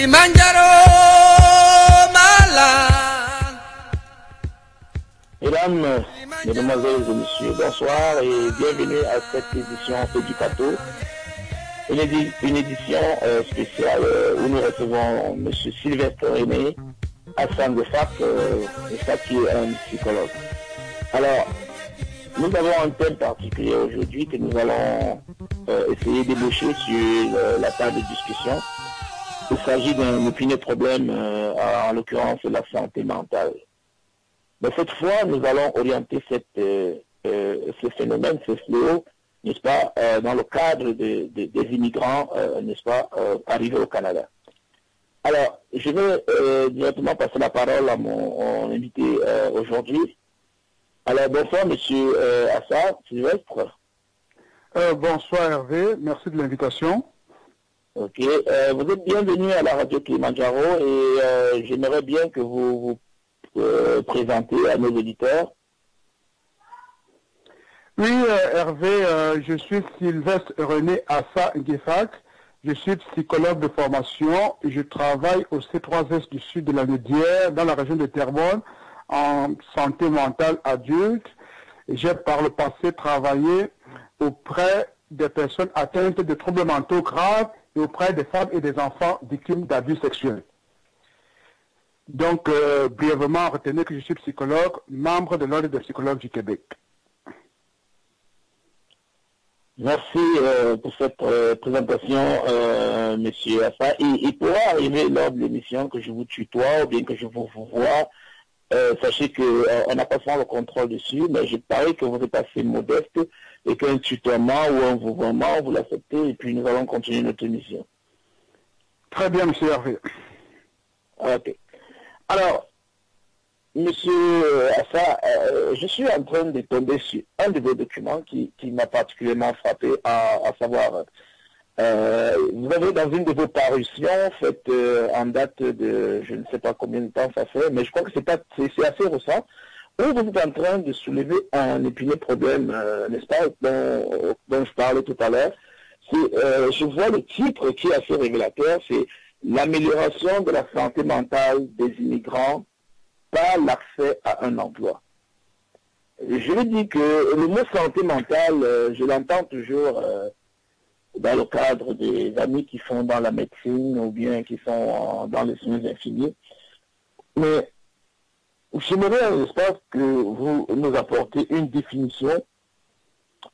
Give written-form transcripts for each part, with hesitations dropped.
Mesdames, Mesdemoiselles et Messieurs, bonsoir et bienvenue à cette édition Educato, une édition spéciale où nous recevons M. Sylvestre René, Hassan de FAC, qui est un psychologue. Alors, nous avons un thème particulier aujourd'hui que nous allons essayer d'ébaucher sur la table de discussion. Il s'agit d'un épineux problème, en l'occurrence la santé mentale. Mais cette fois, nous allons orienter ce phénomène, ce fléau, n'est-ce pas, dans le cadre des immigrants, n'est-ce pas, arrivés au Canada. Alors, je vais directement passer la parole à mon invité aujourd'hui. Alors, bonsoir, monsieur Assar Sylvestre. Bonsoir Hervé, merci de l'invitation. Ok, vous êtes bienvenu à la radio Kilimanjaro et j'aimerais bien que vous présentez à nos auditeurs. Oui, Hervé, je suis Sylvestre René Assa Ngefak. Je suis psychologue de formation et je travaille au C3S du sud de la Médière, dans la région de Terrebonne, en santé mentale adulte. J'ai par le passé travaillé auprès des personnes atteintes de troubles mentaux graves et auprès des femmes et des enfants victimes d'abus sexuels. Donc, brièvement, retenez que je suis psychologue, membre de l'Ordre des psychologues du Québec. Merci pour cette présentation, monsieur Assa. Il pourra arriver lors de l'émission que je vous tutoie ou bien que je vous vois. Sachez qu'on n'a pas souvent le contrôle dessus, mais je parie que vous êtes assez modeste et qu'un tutoiement ou un vouvoiement, vous l'acceptez et puis nous allons continuer notre émission. Très bien, monsieur Hervé. Ok. Alors, monsieur Assa, je suis en train de tomber sur un de vos documents qui m'a particulièrement frappé, à savoir, vous avez dans une de vos parutions faite en date de, je ne sais pas combien de temps ça fait, mais je crois que c'est assez récent, où vous êtes en train de soulever un épineux problème, n'est-ce pas, dont je parlais tout à l'heure. Je vois le titre qui est assez révélateur, c'est l'amélioration de la santé mentale des immigrants par l'accès à un emploi. Je lui dis que le mot santé mentale, je l'entends toujours dans le cadre des amis qui sont dans la médecine ou bien qui sont dans les soins infirmiers. Mais j'aimerais, n'est-ce pas, que vous nous apportez une définition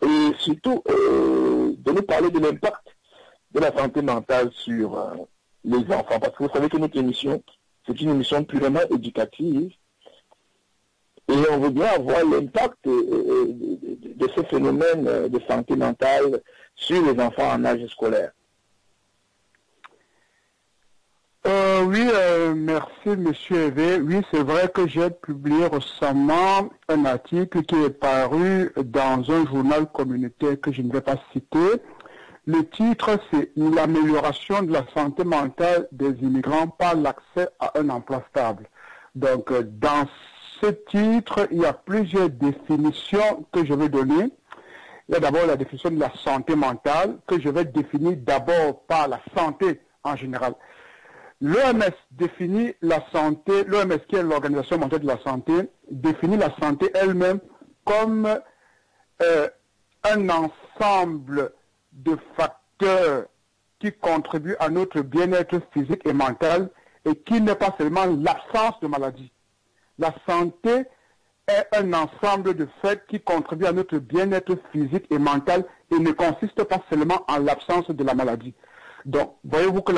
et surtout de nous parler de l'impact de la santé mentale sur les enfants. Parce que vous savez que notre émission, c'est une émission purement éducative et on veut bien avoir l'impact de ce phénomène de santé mentale sur les enfants en âge scolaire. Oui, merci monsieur Hervé. Oui, c'est vrai que j'ai publié récemment un article qui est paru dans un journal communautaire que je ne vais pas citer. Le titre, c'est « L'amélioration de la santé mentale des immigrants par l'accès à un emploi stable ». Donc, dans ce titre, il y a plusieurs définitions que je vais donner. Il y a d'abord la définition de la santé mentale, que je vais définir d'abord par la santé en général. L'OMS définit la santé, l'OMS qui est l'Organisation mondiale de la santé, définit la santé elle-même comme un ensemble de facteurs qui contribuent à notre bien-être physique et mental et qui n'est pas seulement l'absence de maladie. La santé est un ensemble de faits qui contribuent à notre bien-être physique et mental et ne consiste pas seulement en l'absence de la maladie. Donc, voyez-vous que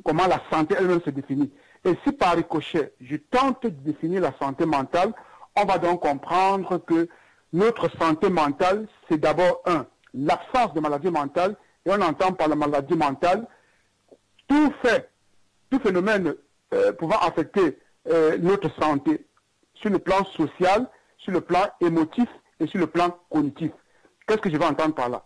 comment la santé elle-même se définit. Et si par ricochet, je tente de définir la santé mentale, on va donc comprendre que notre santé mentale, c'est d'abord l'absence de maladie mentale, et on entend par la maladie mentale tout phénomène pouvant affecter notre santé sur le plan social, sur le plan émotif et sur le plan cognitif. Qu'est-ce que je vais entendre par là?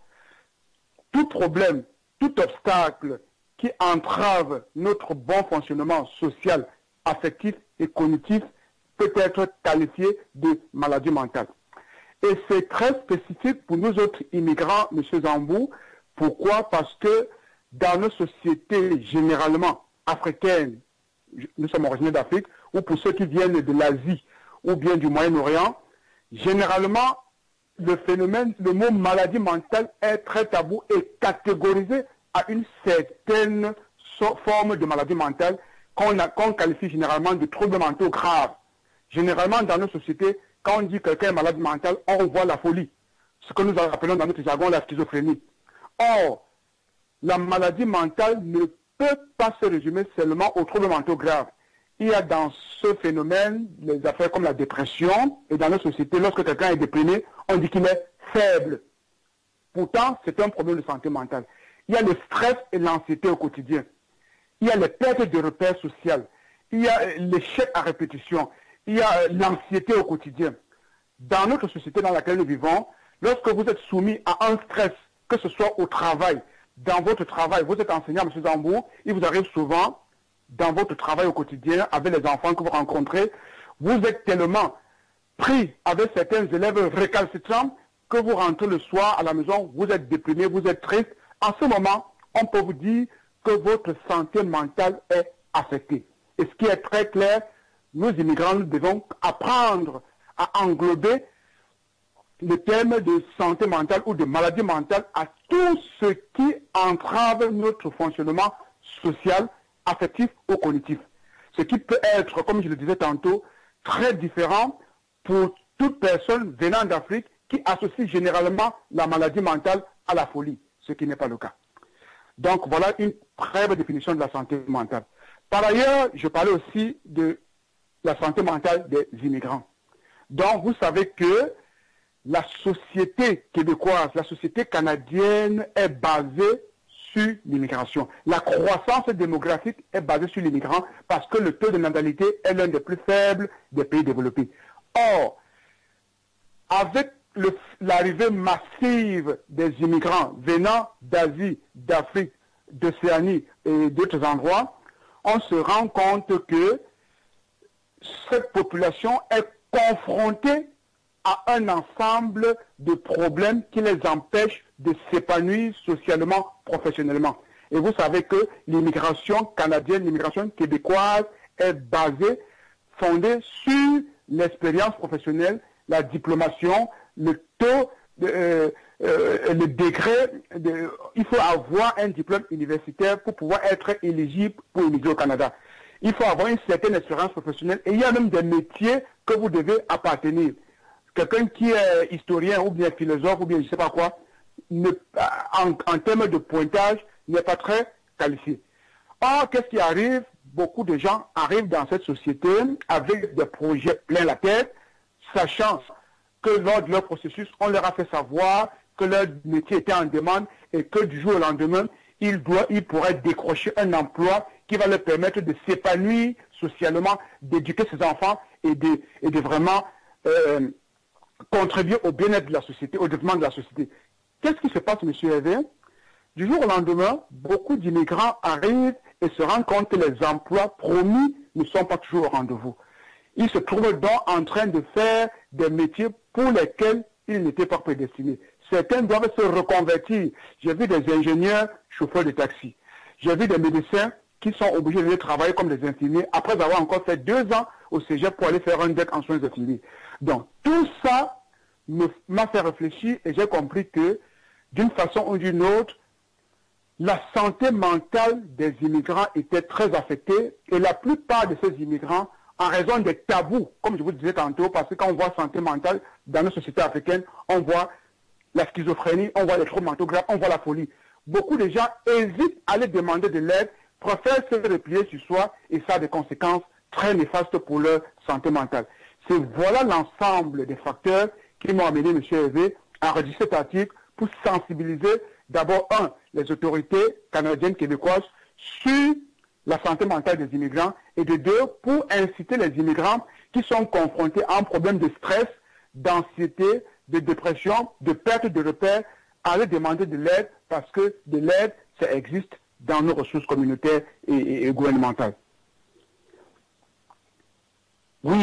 Tout problème, tout obstacle qui entrave notre bon fonctionnement social, affectif et cognitif peut être qualifié de maladie mentale. Et c'est très spécifique pour nous autres immigrants, M. Zambou. Pourquoi? Parce que dans nos sociétés, généralement, africaines, nous sommes originaires d'Afrique, ou pour ceux qui viennent de l'Asie ou bien du Moyen-Orient, généralement, le phénomène, le mot maladie mentale est très tabou et catégorisé à une certaine forme de maladie mentale qu'on qualifie généralement de troubles mentaux graves. Généralement, dans nos sociétés, quand on dit que quelqu'un est malade mental, on voit la folie, ce que nous appelons dans notre jargon la schizophrénie. Or, la maladie mentale ne peut pas se résumer seulement aux troubles mentaux graves. Il y a dans ce phénomène les affaires comme la dépression, et dans nos sociétés, lorsque quelqu'un est déprimé, on dit qu'il est faible. Pourtant, c'est un problème de santé mentale. Il y a le stress et l'anxiété au quotidien. Il y a les pertes de repères sociaux. Il y a l'échec à répétition. Il y a l'anxiété au quotidien. Dans notre société dans laquelle nous vivons, lorsque vous êtes soumis à un stress, que ce soit au travail, dans votre travail, vous êtes enseignant, M. Zambou, il vous arrive souvent, dans votre travail au quotidien, avec les enfants que vous rencontrez, vous êtes tellement pris avec certains élèves récalcitrants que vous rentrez le soir à la maison, vous êtes déprimé, vous êtes triste. En ce moment, on peut vous dire que votre santé mentale est affectée. Et ce qui est très clair, nous immigrants, nous devons apprendre à englober le thème de santé mentale ou de maladie mentale à tout ce qui entrave notre fonctionnement social, affectif ou cognitif. Ce qui peut être, comme je le disais tantôt, très différent pour toute personne venant d'Afrique qui associe généralement la maladie mentale à la folie, ce qui n'est pas le cas. Donc voilà une brève définition de la santé mentale. Par ailleurs, je parlais aussi de la santé mentale des immigrants. Donc vous savez que la société québécoise, la société canadienne est basée sur l'immigration. La croissance démographique est basée sur l'immigrant parce que le taux de natalité est l'un des plus faibles des pays développés. Or, avec l'arrivée massive des immigrants venant d'Asie, d'Afrique, d'Océanie et d'autres endroits, on se rend compte que cette population est confrontée à un ensemble de problèmes qui les empêchent de s'épanouir socialement, professionnellement. Et vous savez que l'immigration canadienne, l'immigration québécoise est basée, fondée sur l'expérience professionnelle, la diplomation, le taux, le degré, il faut avoir un diplôme universitaire pour pouvoir être éligible pour immigrer au Canada. Il faut avoir une certaine expérience professionnelle et il y a même des métiers que vous devez appartenir. Quelqu'un qui est historien ou bien philosophe ou bien je ne sais pas quoi, en termes de pointage, n'est pas très qualifié. Or, qu'est-ce qui arrive? Beaucoup de gens arrivent dans cette société avec des projets plein la tête, sachant que lors de leur processus, on leur a fait savoir que leur métier était en demande et que du jour au lendemain, ils pourraient décrocher un emploi qui va leur permettre de s'épanouir socialement, d'éduquer ses enfants et de vraiment contribuer au bien-être de la société, au développement de la société. Qu'est-ce qui se passe, M. Hervé? Du jour au lendemain, beaucoup d'immigrants arrivent et se rendent compte que les emplois promis ne sont pas toujours au rendez-vous. Ils se trouvent donc en train de faire des métiers pour lesquels ils n'étaient pas prédestinés. Certains doivent se reconvertir. J'ai vu des ingénieurs, chauffeurs de taxi. J'ai vu des médecins qui sont obligés de travailler comme des infirmiers après avoir encore fait 2 ans au cégep pour aller faire un DEC en soins infirmiers. Donc, tout ça m'a fait réfléchir et j'ai compris que, d'une façon ou d'une autre, la santé mentale des immigrants était très affectée et la plupart de ces immigrants, en raison des tabous, comme je vous disais tantôt, parce que quand on voit santé mentale dans nos sociétés africaines, on voit la schizophrénie, on voit les troubles mentaux graves, on voit la folie. Beaucoup de gens hésitent à aller demander de l'aide, préfèrent se replier sur soi et ça a des conséquences très néfastes pour leur santé mentale. Voilà l'ensemble des facteurs qui m'ont amené, M. Hervé, à rédiger cet article pour sensibiliser d'abord, les autorités canadiennes, québécoises sur la santé mentale des immigrants et de 2, pour inciter les immigrants qui sont confrontés à un problème de stress, d'anxiété, de dépression, de perte de repères, à aller demander de l'aide parce que de l'aide, ça existe dans nos ressources communautaires et gouvernementales. Oui,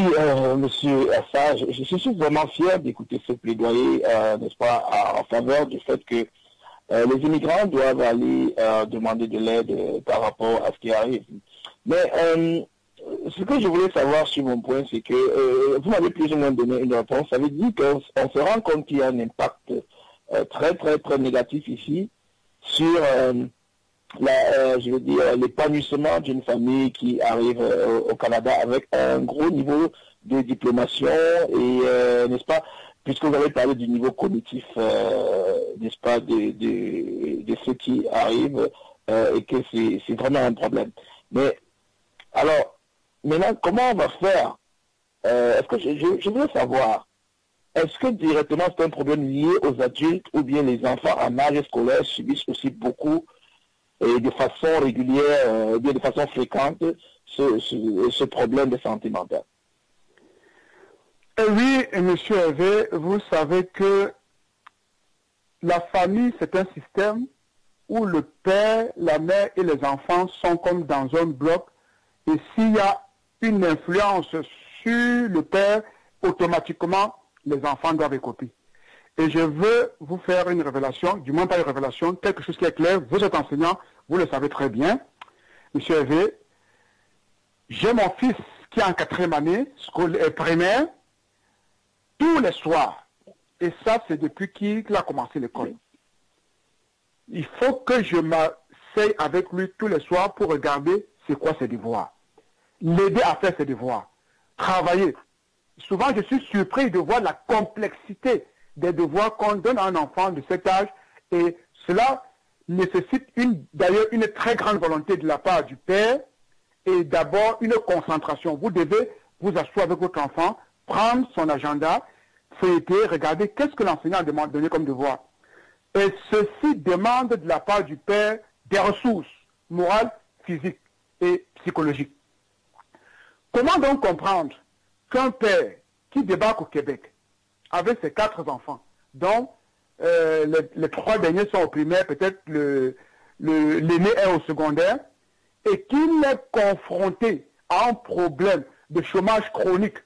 monsieur Assa, je suis vraiment fier d'écouter ce plaidoyer, n'est-ce pas, en faveur du fait que les immigrants doivent aller demander de l'aide par rapport à ce qui arrive. Mais ce que je voulais savoir sur mon point, c'est que vous m'avez plus ou moins donné une réponse. Ça veut dire qu'on se rend compte qu'il y a un impact très, très, très négatif ici sur je veux dire, l'épanouissement d'une famille qui arrive au Canada avec un gros niveau de diplomation et, n'est-ce pas, puisque vous avez parlé du niveau cognitif, n'est-ce pas, de ceux qui arrivent et que c'est vraiment un problème. Mais, alors, maintenant, comment on va faire? Est-ce que je veux savoir, est-ce que directement c'est un problème lié aux adultes ou bien les enfants en âge scolaire subissent aussi beaucoup et de façon régulière, bien de façon fréquente, ce problème de santé mentale? Oui, monsieur Hervé, vous savez que la famille, c'est un système où le père, la mère et les enfants sont comme dans un bloc. Et s'il y a une influence sur le père, automatiquement, les enfants doivent écouter. Et je veux vous faire une révélation, du moins pas une révélation, quelque chose qui est clair. Vous êtes enseignant, vous le savez très bien. Monsieur Hervé, j'ai mon fils qui est en 4e année, primaire, tous les soirs. Et ça, c'est depuis qu'il a commencé l'école. Il faut que je m'asseye avec lui tous les soirs pour regarder c'est quoi ses devoirs. L'aider à faire ses devoirs. Travailler. Souvent, je suis surpris de voir la complexité des devoirs qu'on donne à un enfant de cet âge. Et cela nécessite d'ailleurs une très grande volonté de la part du père et d'abord une concentration. Vous devez vous asseoir avec votre enfant, prendre son agenda, feuilleter, regarder qu'est-ce que l'enseignant demande de donner comme devoir. Et ceci demande de la part du père des ressources morales, physiques et psychologiques. Comment donc comprendre qu'un père qui débarque au Québec avec ses 4 enfants, dont les 3 derniers sont au primaire, peut-être l'aîné est au secondaire, et qu'il est confronté à un problème de chômage chronique,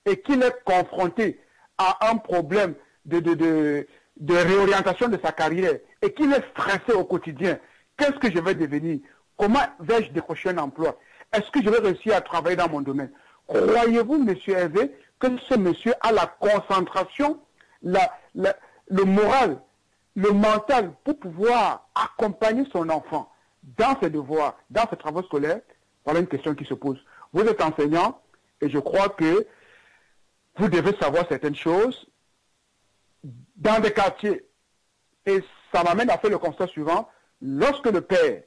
et qu'il est confronté à un problème de réorientation de sa carrière, et qu'il est stressé au quotidien, qu'est-ce que je vais devenir? Comment vais-je décrocher un emploi? Est-ce que je vais réussir à travailler dans mon domaine? Croyez-vous, monsieur Hervé, que ce monsieur a la concentration, le moral, le mental pour pouvoir accompagner son enfant dans ses devoirs, dans ses travaux scolaires? Voilà une question qui se pose. Vous êtes enseignant et je crois que vous devez savoir certaines choses dans des quartiers. Et ça m'amène à faire le constat suivant. Lorsque le père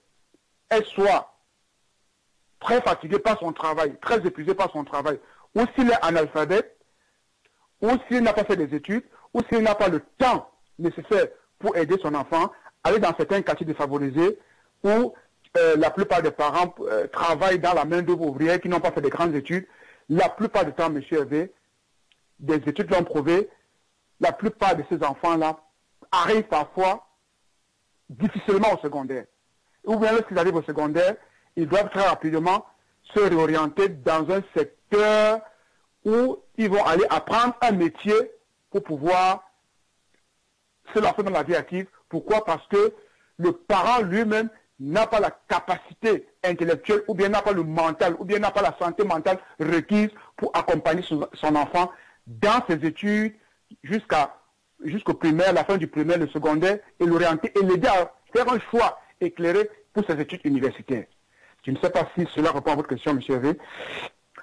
est soit très fatigué par son travail, très épuisé par son travail, ou s'il est analphabète, ou s'il n'a pas fait des études, ou s'il n'a pas le temps nécessaire pour aider son enfant, aller dans certains quartiers défavorisés où la plupart des parents travaillent dans la main-d'œuvre ouvrière qui n'ont pas fait de grandes études. La plupart du temps, M. Hervé, des études l'ont prouvé, la plupart de ces enfants-là arrivent parfois difficilement au secondaire. Ou bien lorsqu'ils arrivent au secondaire, ils doivent très rapidement se réorienter dans un secteur où ils vont aller apprendre un métier pour pouvoir se lancer dans la vie active. Pourquoi? Parce que le parent lui-même n'a pas la capacité intellectuelle, ou bien n'a pas le mental, ou bien n'a pas la santé mentale requise pour accompagner son enfant dans ses études jusqu'au primaire, la fin du primaire, le secondaire, et l'orienter et l'aider à faire un choix éclairé pour ses études universitaires. Je ne sais pas si cela répond à votre question, M. Hervé.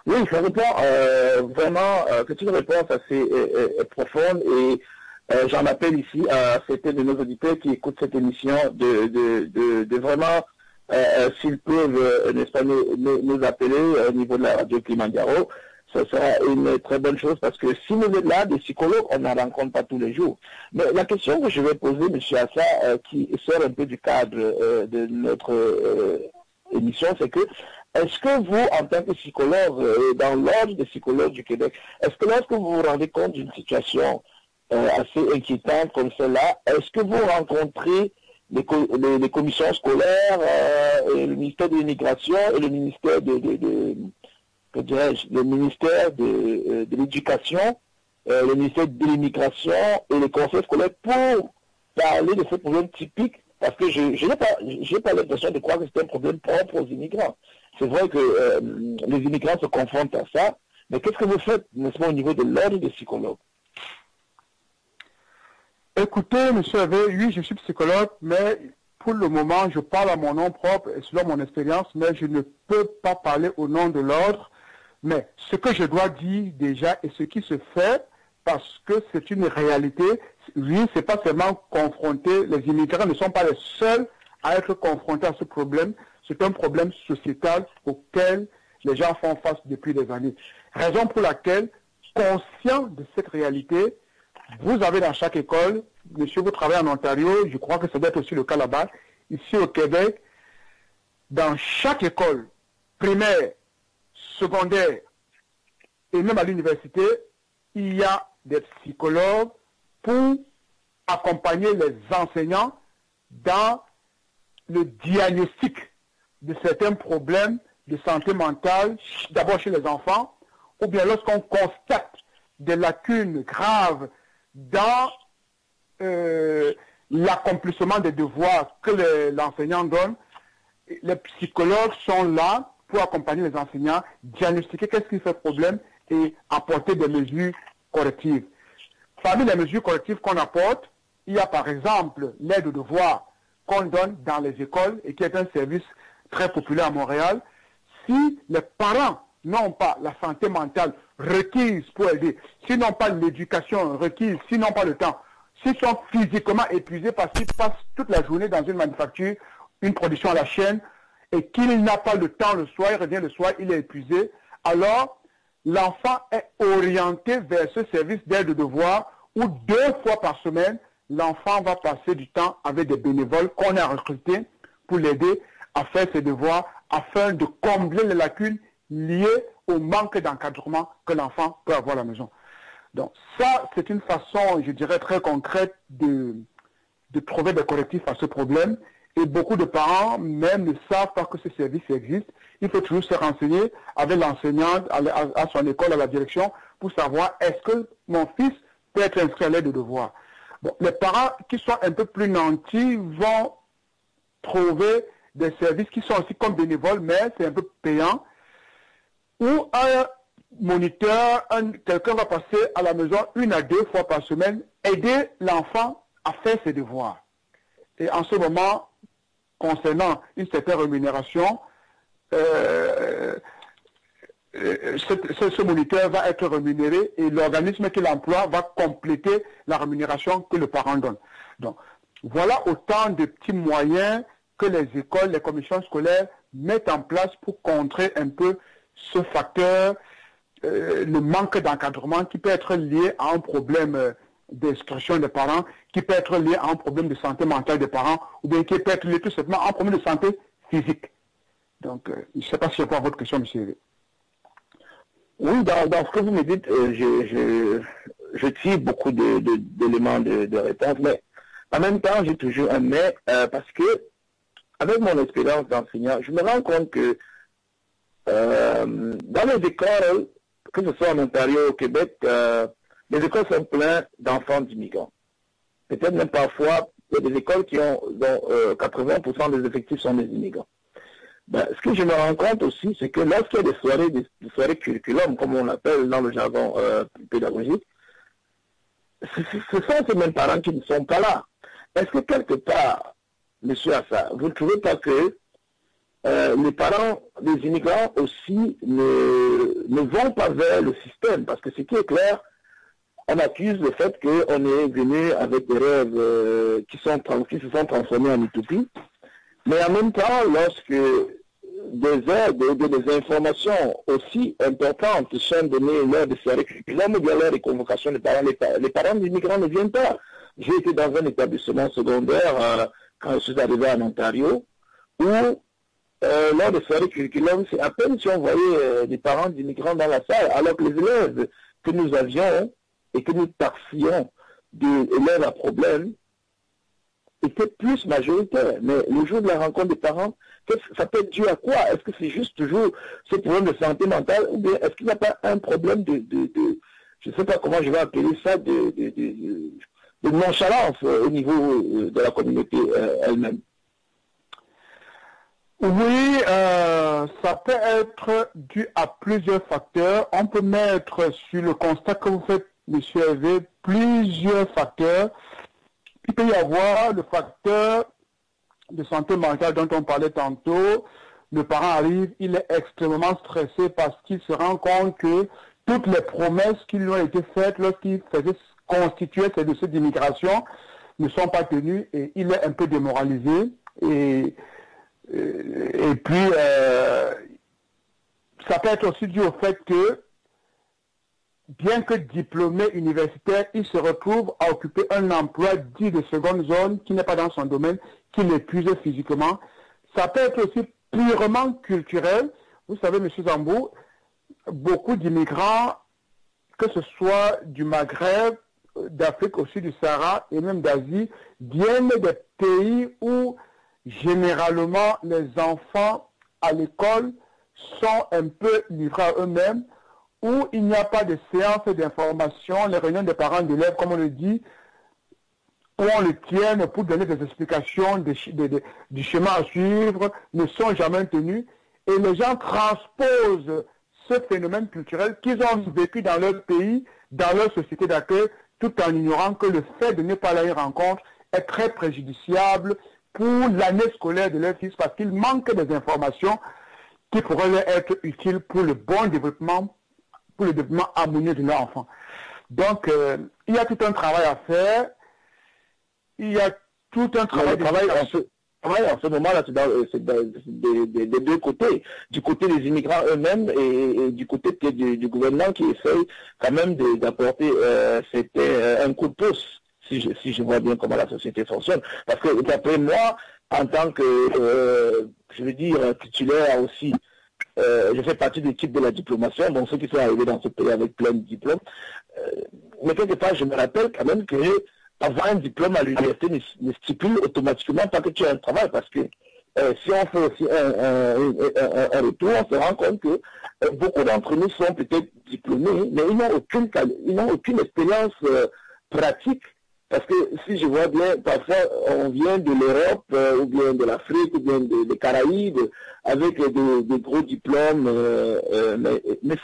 Oui, ça répond vraiment, c'est une réponse assez profonde et j'en appelle ici à certains de nos auditeurs qui écoutent cette émission de vraiment, s'ils peuvent, n'est-ce pas, nous appeler au niveau de la radio Kilimanjaro. Ce sera une très bonne chose parce que si vous êtes là, des psychologues, on n'en rencontre pas tous les jours. Mais la question que je vais poser, M. Assa, qui sort un peu du cadre de notre émission, c'est que est-ce que vous, en tant que psychologue, dans l'ordre des psychologues du Québec, est-ce que lorsque vous vous rendez compte d'une situation assez inquiétante comme celle-là, est-ce que vous rencontrez les commissions scolaires, et le ministère de l'immigration et le ministère le ministère de l'éducation, le ministère de l'immigration et les conseils scolaires pour parler de ce problème typique Parce que je n'ai pas l'impression de croire que c'est un problème propre aux immigrants. C'est vrai que les immigrants se confrontent à ça, mais qu'est-ce que vous faites, n'est-ce pas, au niveau de l'ordre des psychologues? Écoutez, monsieur Hervé, oui, je suis psychologue, mais pour le moment, je parle à mon nom propre et selon mon expérience, mais je ne peux pas parler au nom de l'ordre. Mais ce que je dois dire déjà et ce qui se fait, parce que c'est une réalité, oui, c'est pas seulement confronté, les immigrants ne sont pas les seuls à être confrontés à ce problème, c'est un problème sociétal auquel les gens font face depuis des années. Raison pour laquelle, conscient de cette réalité, vous avez dans chaque école, monsieur, vous travaillez en Ontario, je crois que ça doit être aussi le cas là-bas, ici au Québec, dans chaque école, primaire, secondaire et même à l'université, il y a des psychologues pour accompagner les enseignants dans le diagnostic de certains problèmes de santé mentale, d'abord chez les enfants, ou bien lorsqu'on constate des lacunes graves dans l'accomplissement des devoirs que l'enseignant donne, les psychologues sont là pour accompagner les enseignants, diagnostiquer qu'est-ce qui fait problème et apporter des mesures correctives. Parmi les mesures correctives qu'on apporte, il y a par exemple l'aide aux devoirs qu'on donne dans les écoles et qui est un service très populaire à Montréal. Si les parents n'ont pas la santé mentale requise pour aider, s'ils n'ont pas l'éducation requise, s'ils n'ont pas le temps, s'ils sont physiquement épuisés parce qu'ils passent toute la journée dans une manufacture, une production à la chaîne, et qu'il n'a pas le temps le soir, il revient le soir, il est épuisé, alors l'enfant est orienté vers ce service d'aide aux devoirs où 2 fois par semaine, l'enfant va passer du temps avec des bénévoles qu'on a recrutés pour l'aider à faire ses devoirs afin de combler les lacunes liées au manque d'encadrement que l'enfant peut avoir à la maison. Donc ça, c'est une façon, je dirais, très concrète de trouver des correctifs à ce problème. Et beaucoup de parents même ne savent pas que ce service existe. Il faut toujours se renseigner avec l'enseignant à son école, à la direction, pour savoir est-ce que mon fils peut être inscrit à l'aide de devoir. Bon, les parents qui sont un peu plus nantis vont trouver des services qui sont aussi comme bénévoles, mais c'est un peu payant, où un moniteur, quelqu'un va passer à la maison 1 à 2 fois par semaine, aider l'enfant à faire ses devoirs. Et en ce moment, concernant une certaine rémunération, ce moniteur va être rémunéré et l'organisme qu'il emploie va compléter la rémunération que le parent donne. Donc, voilà autant de petits moyens que les écoles, les commissions scolaires mettent en place pour contrer un peu ce facteur, le manque d'encadrement qui peut être lié à un problème d'exclusion des parents, qui peut être lié à un problème de santé mentale des parents, ou bien qui peut être lié tout simplement à un problème de santé physique. Donc, je ne sais pas si je réponds à votre question, monsieur. Oui, dans ce que vous me dites, je tire beaucoup d'éléments de réponse, mais en même temps, j'ai toujours un mais, parce que, avec mon expérience d'enseignant, je me rends compte que dans les écoles, que ce soit en Ontario, au Québec, les écoles sont pleines d'enfants d'immigrants. Peut-être même parfois, il y a des écoles dont 80% des effectifs sont des immigrants. Ben, ce que je me rends compte aussi, c'est que lorsqu'il y a des soirées curriculum, comme on l'appelle dans le jargon pédagogique, ce sont ces mêmes parents qui ne sont pas là. Est-ce que quelque part, monsieur Assa, vous ne trouvez pas que les parents des immigrants aussi ne vont pas vers le système? Parce que ce qui est clair, on accuse le fait qu'on est venu avec des rêves qui se sont transformés en utopie. Mais en même temps, lorsque des aides, des informations aussi importantes sont données lors de ces curriculum ou bien lors des convocations des parents, les parents des migrants ne viennent pas. J'ai été dans un établissement secondaire quand je suis arrivé en Ontario, où lors de ces curriculum, c'est à peine si on voyait des parents d'immigrants dans la salle, alors que les élèves que nous avions et que nous taxions d'élèves à problème était plus majoritaire. Mais le jour de la rencontre des parents, ça peut être dû à quoi? Est-ce que c'est juste toujours ce problème de santé mentale ou bien est-ce qu'il n'y a pas un problème je ne sais pas comment je vais appeler ça, de nonchalance au niveau de la communauté elle-même. Oui, ça peut être dû à plusieurs facteurs. On peut mettre sur le constat que vous faites, M. Hervé, plusieurs facteurs. Il peut y avoir le facteur de santé mentale dont on parlait tantôt. Le parent arrive, il est extrêmement stressé parce qu'il se rend compte que toutes les promesses qui lui ont été faites lorsqu'il faisait constituer ses dossiers d'immigration ne sont pas tenues et il est un peu démoralisé. Et puis, ça peut être aussi dû au fait que, bien que diplômé universitaire, il se retrouve à occuper un emploi dit de seconde zone qui n'est pas dans son domaine, qui l'épuise physiquement. Ça peut être aussi purement culturel. Vous savez, M. Zambou, beaucoup d'immigrants, que ce soit du Maghreb, d'Afrique aussi, du Sahara et même d'Asie, viennent des pays où généralement les enfants à l'école sont un peu livrés à eux-mêmes, où il n'y a pas de séance d'information, les réunions des parents d'élèves, comme on le dit, où on le tient pour donner des explications du chemin à suivre, ne sont jamais tenues. Et les gens transposent ce phénomène culturel qu'ils ont vécu dans leur pays, dans leur société d'accueil, tout en ignorant que le fait de ne pas aller à une rencontre est très préjudiciable pour l'année scolaire de leur fils parce qu'il manque des informations qui pourraient leur être utiles pour le bon développement, pour le développement harmonieux de leur enfant. Donc, il y a tout un travail à faire. Il y a tout un travail en ce moment-là, c'est des deux côtés. Du côté des immigrants eux-mêmes et du côté du gouvernement qui essaye quand même d'apporter un coup de pouce, si je vois bien comment la société fonctionne. Parce que d'après moi, en tant que, je veux dire, titulaire aussi, je fais partie de l'équipe de la diplomation, donc ceux qui sont arrivés dans ce pays avec plein de diplômes. Mais quelque part, je me rappelle quand même que avoir un diplôme à l'université ne stipule automatiquement pas que tu as un travail, parce que si on fait aussi un retour, on se rend compte que beaucoup d'entre nous sont peut-être diplômés, mais ils n'ont aucune expérience pratique. Parce que si je vois bien, parfois on vient de l'Europe, ou bien de l'Afrique, ou bien des Caraïbes, avec des gros diplômes, mais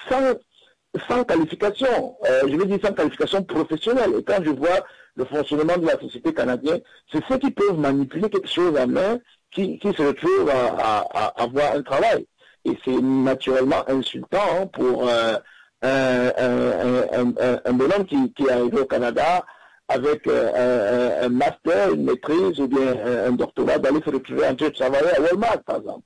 sans qualification, je veux dire sans qualification professionnelle. Et quand je vois le fonctionnement de la société canadienne, c'est ceux qui peuvent manipuler quelque chose en main qui se retrouvent à avoir un travail. Et c'est naturellement insultant pour un bonhomme qui est arrivé au Canada avec un master, une maîtrise ou bien un doctorat, d'aller se retrouver en train de travailler à Walmart, par exemple.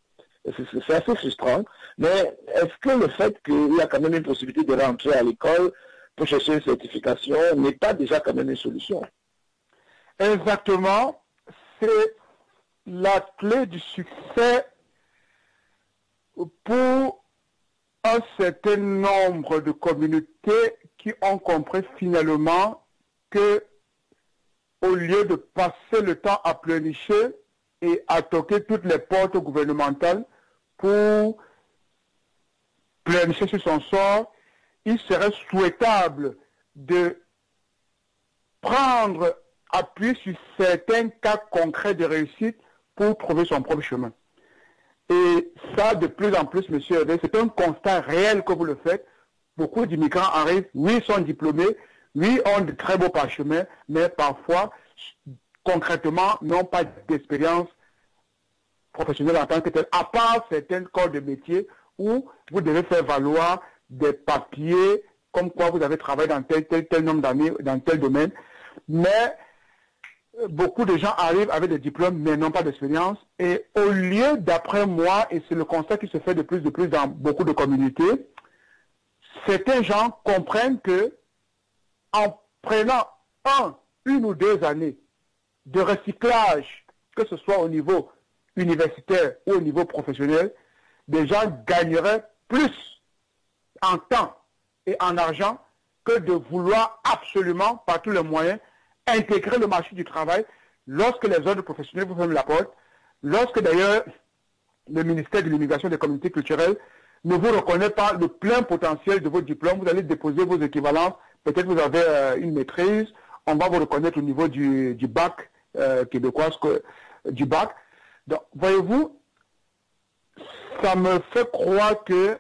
C'est assez frustrant, mais est-ce que le fait qu'il y a quand même une possibilité de rentrer à l'école pour chercher une certification n'est pas déjà quand même une solution? Exactement. C'est la clé du succès pour un certain nombre de communautés qui ont compris finalement que au lieu de passer le temps à pleurnicher et à toquer toutes les portes gouvernementales pour pleurnicher sur son sort, il serait souhaitable de prendre appui sur certains cas concrets de réussite pour trouver son propre chemin. Et ça, de plus en plus, M. Hervé, c'est un constat réel que vous le faites. Beaucoup d'immigrants arrivent, oui, ils sont diplômés, oui, ont de très beaux parchemins, mais parfois, concrètement, n'ont pas d'expérience professionnelle en tant que telle, à part certains corps de métier où vous devez faire valoir des papiers comme quoi vous avez travaillé dans tel nombre d'années, dans tel domaine. Mais beaucoup de gens arrivent avec des diplômes mais n'ont pas d'expérience. Et au lieu, d'après moi, et c'est le constat qui se fait de plus dans beaucoup de communautés, certains gens comprennent que en prenant une ou 2 années de recyclage, que ce soit au niveau universitaire ou au niveau professionnel, des gens gagneraient plus en temps et en argent que de vouloir absolument, par tous les moyens, intégrer le marché du travail lorsque les ordres professionnels vous ferment la porte, lorsque d'ailleurs le ministère de l'immigration et des communautés culturelles ne vous reconnaît pas le plein potentiel de vos diplômes, vous allez déposer vos équivalences, peut-être vous avez une maîtrise, on va vous reconnaître au niveau du bac québécois, du bac. Donc, voyez-vous, ça me fait croire qu'il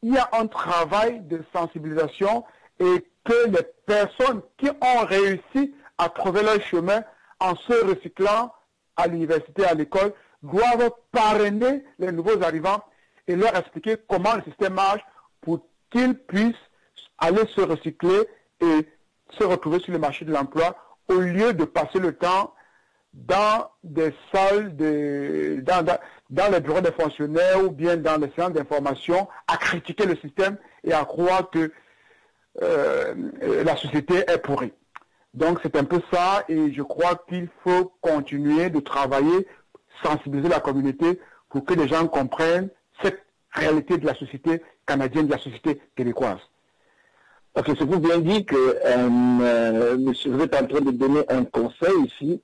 y a un travail de sensibilisation et que les personnes qui ont réussi à trouver leur chemin en se recyclant à l'université, à l'école, doivent parrainer les nouveaux arrivants et leur expliquer comment le système marche pour qu'ils puissent aller se recycler et se retrouver sur le marché de l'emploi au lieu de passer le temps dans des salles, dans les bureaux des fonctionnaires ou bien dans les séances d'information à critiquer le système et à croire que la société est pourrie. Donc c'est un peu ça et je crois qu'il faut continuer de travailler, sensibiliser la communauté pour que les gens comprennent cette réalité de la société canadienne, de la société québécoise. Ok, c'est vous bien dit que monsieur, vous êtes en train de donner un conseil ici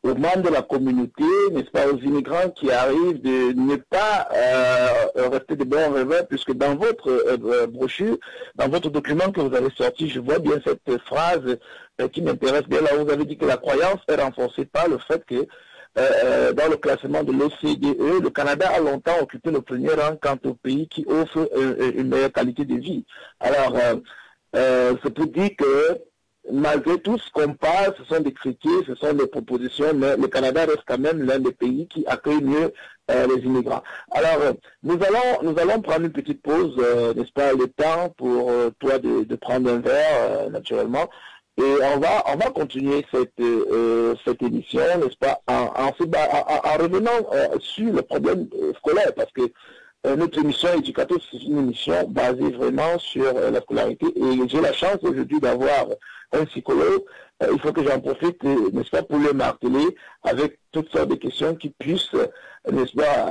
aux membres de la communauté, n'est-ce pas, aux immigrants qui arrivent, de ne pas rester de bons rêveurs, puisque dans votre brochure, dans votre document que vous avez sorti, je vois bien cette phrase qui m'intéresse bien. Là, vous avez dit que la croyance est renforcée par le fait que dans le classement de l'OCDE, le Canada a longtemps occupé le premier rang quant au pays qui offre une meilleure qualité de vie. Alors, c'est pour dire que malgré tout ce qu'on parle, ce sont des critiques, ce sont des propositions, mais le Canada reste quand même l'un des pays qui accueille mieux les immigrants. Alors, nous allons prendre une petite pause, n'est-ce pas, le temps pour toi de prendre un verre, naturellement, et on va continuer cette émission, n'est-ce pas, en revenant sur le problème scolaire, parce que notre émission éducative, c'est une émission basée vraiment sur la scolarité, et j'ai la chance aujourd'hui d'avoir un psychologue. Il faut que j'en profite, n'est-ce pas, pour le marteler avec toutes sortes de questions qui puissent, n'est-ce pas,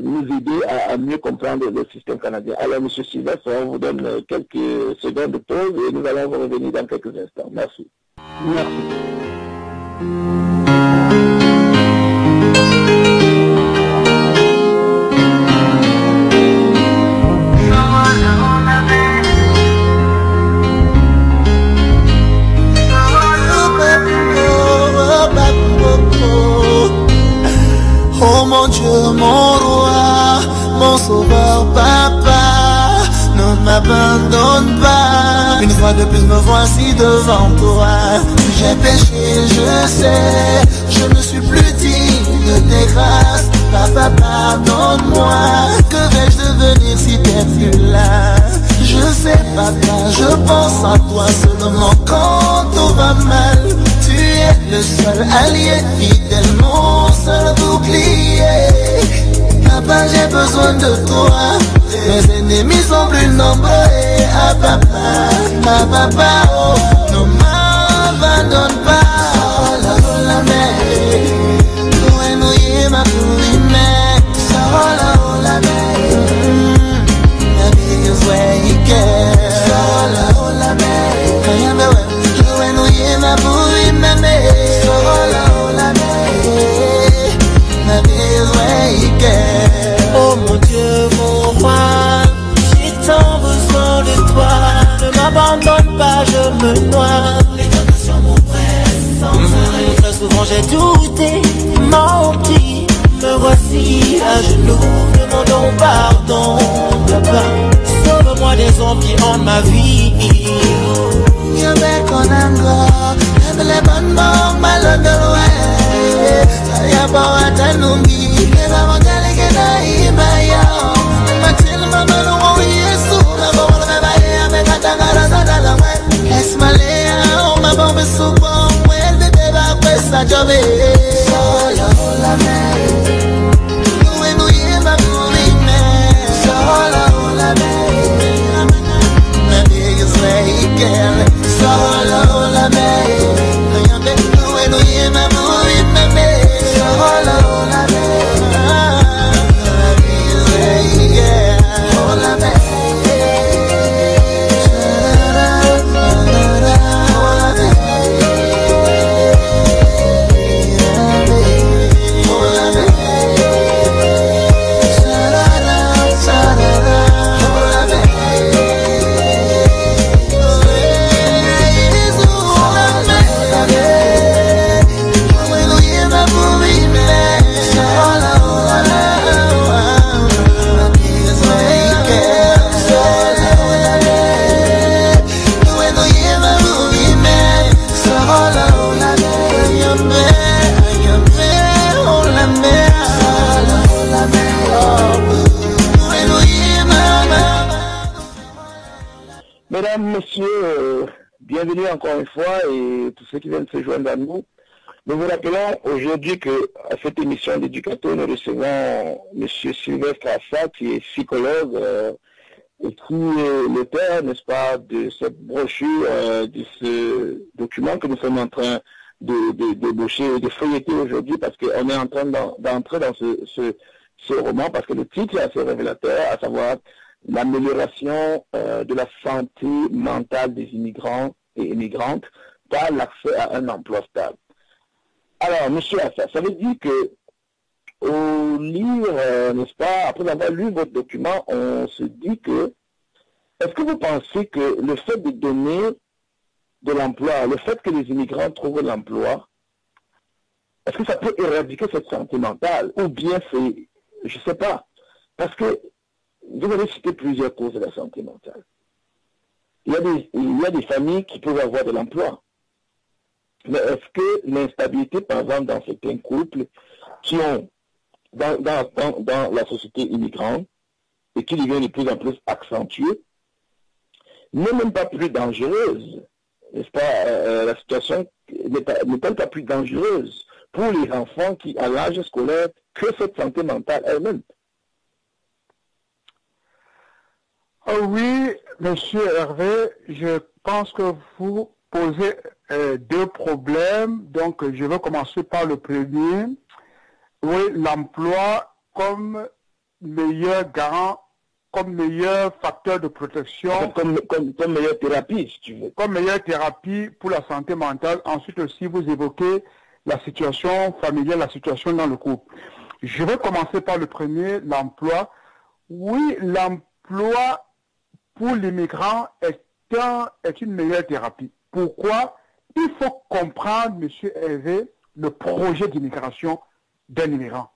nous aider à mieux comprendre le système canadien. Alors, M. Sylvestre, on vous donne quelques secondes de pause et nous allons vous revenir dans quelques instants. Merci. Merci. Oh mon Dieu, mon roi, mon sauveur, papa, ne m'abandonne pas. Une fois de plus me voici devant toi. J'ai péché, je sais, je ne suis plus digne de tes grâces. Papa, pardonne-moi. Que vais-je devenir si t'es plus là? Je sais, papa, je pense à toi seulement quand tout va mal. Tu es le seul allié fidèle, mon seul bouclier. Papa, j'ai besoin de toi. Mes ennemis sont plus nombreux. Ah papa, oh, ne m'abandonne pas. Oh la mer, ma pouline, oh la mer, la vie is where you get. Oh la mer, ma pouline, oh la mer, la vie is where you get. Oh mon Dieu, mon roi, j'ai tant besoin de toi. Ne m'abandonne pas, je me noie. Les tentations m'oppressent sans arrêt. Très souvent j'ai douté, menti. Me voici à genoux, demandons pardon. Papa, sauve-moi des hommes qui hantent ma vie. Yabé konango, yabé bonbon, malon de l'ouest. Yaba watanumbi, yaba wangale kena imaya. Matil mamalo wa Yesu, na bawal babaye amekatangara sadala we. Esmalea, ma bombe subo, mwel de deba kwesa jobe. Solo la mer. Solo la mer, no yame, no yema, no yema, solo la mer. Mesdames, Messieurs, bienvenue encore une fois et tous ceux qui viennent se joindre à nous. Nous vous rappelons aujourd'hui qu'à cette émission d'éducateur, nous recevons M. Sylvestre Assa, qui est psychologue et qui est l'auteur, n'est-ce pas, de cette brochure, de ce document que nous sommes en train d'ébaucher, de feuilleter aujourd'hui, parce qu'on est en train d'entrer dans ce roman, parce que le titre est assez révélateur, à savoir l'amélioration de la santé mentale des immigrants et immigrantes par l'accès à un emploi stable. Alors, monsieur Assa, ça veut dire que au lire, n'est-ce pas, après avoir lu votre document, on se dit que, est-ce que vous pensez que le fait de donner de l'emploi, le fait que les immigrants trouvent l'emploi, est-ce que ça peut éradiquer cette santé mentale? Ou bien c'est, je ne sais pas, parce que vous avez cité plusieurs causes de la santé mentale. Il y a des familles qui peuvent avoir de l'emploi. Mais est-ce que l'instabilité, par exemple, dans certains couples qui ont, dans la société immigrante, et qui devient de plus en plus accentuée, n'est même pas plus dangereuse, n'est-ce pas, la situation n'est-elle pas plus dangereuse pour les enfants qui, à l'âge scolaire, que cette santé mentale elle-même? Oh oui, monsieur Hervé, je pense que vous posez deux problèmes. Donc, je vais commencer par le premier. Oui, l'emploi comme meilleur garant, comme meilleur facteur de protection. Comme meilleure thérapie, si tu veux. Comme meilleure thérapie pour la santé mentale. Ensuite aussi, vous évoquez la situation familiale, la situation dans le couple. Je vais commencer par le premier, l'emploi. Oui, l'emploi pour l'immigrant est une meilleure thérapie. Pourquoi? Il faut comprendre, monsieur Hervé, le projet d'immigration d'un immigrant.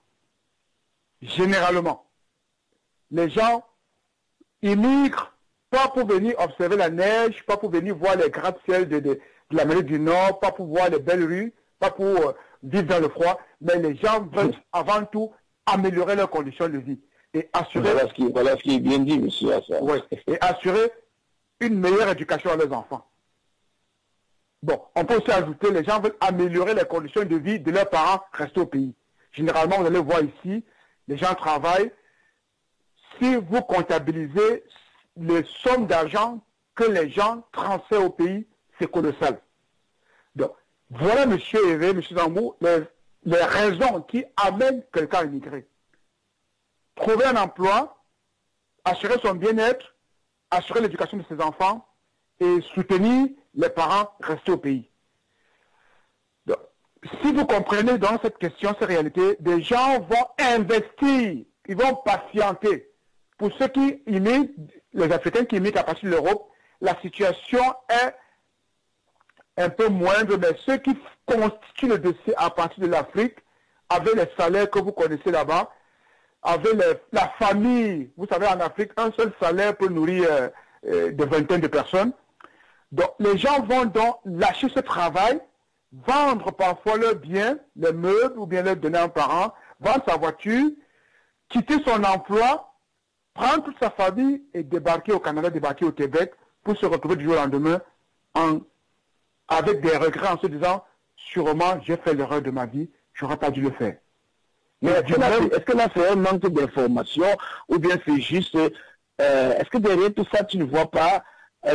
Généralement, les gens immigrent pas pour venir observer la neige, pas pour venir voir les gratte-ciel de l'Amérique du Nord, pas pour voir les belles rues, pas pour vivre dans le froid, mais les gens veulent avant tout améliorer leurs conditions de vie et assurer... Voilà ce qui est bien dit, monsieur Assa. Oui, et assurer une meilleure éducation à leurs enfants. Bon, on peut aussi ajouter, les gens veulent améliorer les conditions de vie de leurs parents restés au pays. Généralement, vous allez voir ici, les gens travaillent. Si vous comptabilisez les sommes d'argent que les gens transfèrent au pays, c'est colossal. Donc, voilà, monsieur Hervé, monsieur Zambou, les raisons qui amènent quelqu'un à immigrer. Trouver un emploi, assurer son bien-être, assurer l'éducation de ses enfants et soutenir les parents restés au pays. Donc, si vous comprenez dans cette question, cette réalité, des gens vont investir, ils vont patienter. Pour ceux qui immigrent, les Africains qui immigrent à partir de l'Europe, la situation est un peu moindre, mais ceux qui constituent le dossier à partir de l'Afrique, avec les salaires que vous connaissez là-bas, avec la famille, vous savez, en Afrique, un seul salaire peut nourrir des vingtaines de personnes. Donc, les gens vont donc lâcher ce travail, vendre parfois leurs biens, les meubles, ou bien leur donner à un parent, vendre sa voiture, quitter son emploi, prendre toute sa famille et débarquer au Canada, débarquer au Québec, pour se retrouver du jour au lendemain avec des regrets en se disant, sûrement, j'ai fait l'erreur de ma vie, je n'aurais pas dû le faire. Mais est-ce que là, c'est un manque d'information ou bien c'est juste... est-ce que derrière tout ça, tu ne vois pas,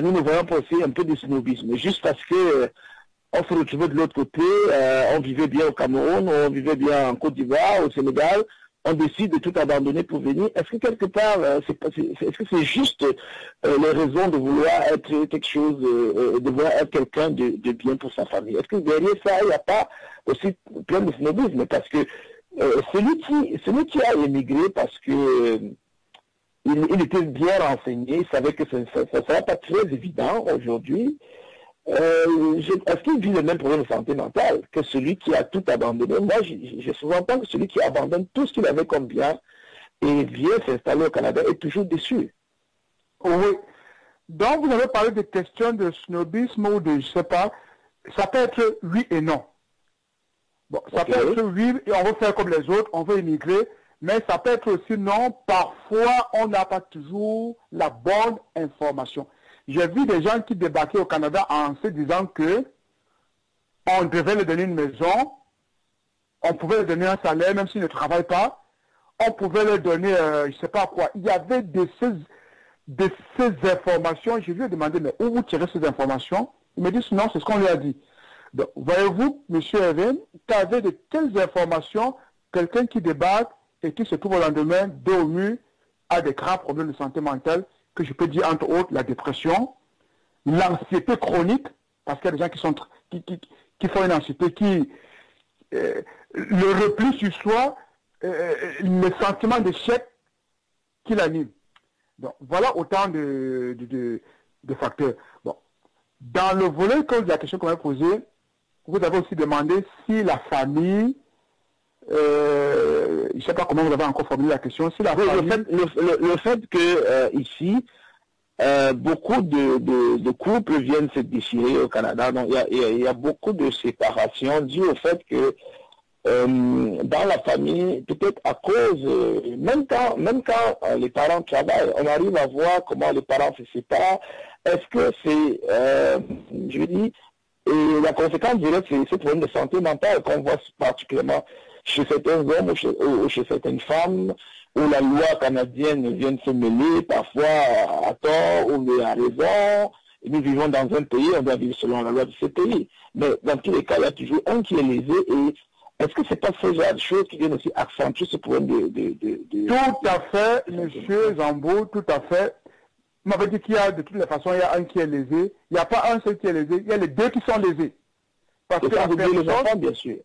nous ne voyons pas aussi un peu de snobisme, juste parce que on se retrouvait de l'autre côté, on vivait bien au Cameroun, on vivait bien en Côte d'Ivoire, au Sénégal, on décide de tout abandonner pour venir. Est-ce que quelque part, est-ce que c'est juste les raisons de vouloir être quelque chose, de vouloir être quelqu'un de bien pour sa famille? Est-ce que derrière ça, il n'y a pas aussi plein de snobisme? Parce que celui qui a émigré parce que il était bien renseigné, il savait que ça ne sera pas très évident aujourd'hui. Est-ce qu'il vit le même problème de santé mentale que celui qui a tout abandonné? Moi, j'ai souvent entendu que celui qui abandonne tout ce qu'il avait comme bien et vient s'installer au Canada est toujours déçu. Oui. Donc, vous avez parlé de questions de snobisme ou de, je ne sais pas, ça peut être oui et non. Bon, ça peut être oui, et on veut faire comme les autres, on veut immigrer, mais ça peut être aussi non. Parfois, on n'a pas toujours la bonne information. J'ai vu des gens qui débarquaient au Canada en se disant que on devait leur donner une maison, on pouvait leur donner un salaire même s'ils ne travaillent pas, on pouvait leur donner, je ne sais pas quoi. Il y avait de ces informations. Je lui ai demandé, mais où vous tirez ces informations? Il me dit, non, c'est ce qu'on lui a dit. Donc, voyez-vous, M. Even, tu avais de telles informations, quelqu'un qui débarque et qui se trouve au lendemain, dos au mur, a des graves problèmes de santé mentale, que je peux dire entre autres la dépression, l'anxiété chronique, parce qu'il y a des gens qui font une anxiété, le repli sur soi, le sentiment d'échec qui l'anime. Donc, voilà autant de facteurs. Bon. Dans le volet de la question qu'on m'a posée, vous avez aussi demandé si la famille, je ne sais pas comment vous avez encore formulé la question, si la famille... Le fait que ici, beaucoup de couples viennent se déchirer au Canada, donc il y a beaucoup de séparations dues au fait que dans la famille, peut-être à cause, même quand les parents travaillent, on arrive à voir comment les parents se séparent. Est-ce que c'est, je dis, et la conséquence directe, c'est ce problème de santé mentale qu'on voit particulièrement chez certains hommes ou chez certaines femmes, où la loi canadienne vient de se mêler, parfois à tort ou à raison. Et nous vivons dans un pays, on doit vivre selon la loi de ce pays. Mais dans tous les cas, il y a toujours un qui est lésé. Et est-ce que c'est pas ce genre de choses qui viennent aussi accentuer ce problème Tout à fait, monsieur Zambo, tout à fait. Vous m'avez dit qu'il y a de toutes les façons, il y a un qui est lésé. Il n'y a pas un seul qui est lésé, il y a les deux qui sont lésés. Parce que les enfants, bien sûr.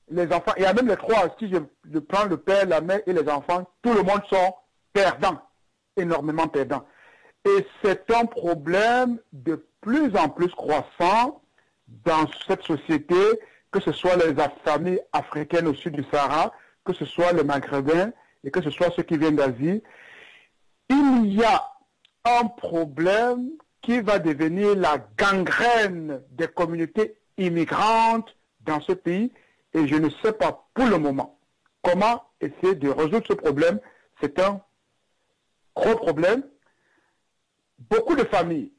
Les enfants, il y a même les trois. Si je prends le père, la mère et les enfants, tout le monde sont perdants, énormément perdants. Et c'est un problème de plus en plus croissant dans cette société, que ce soit les familles africaines au sud du Sahara, que ce soit les Maghrébins et que ce soit ceux qui viennent d'Asie. Il y a un problème qui va devenir la gangrène des communautés immigrantes dans ce pays. Et je ne sais pas pour le moment comment essayer de résoudre ce problème. C'est un gros problème. Beaucoup de familles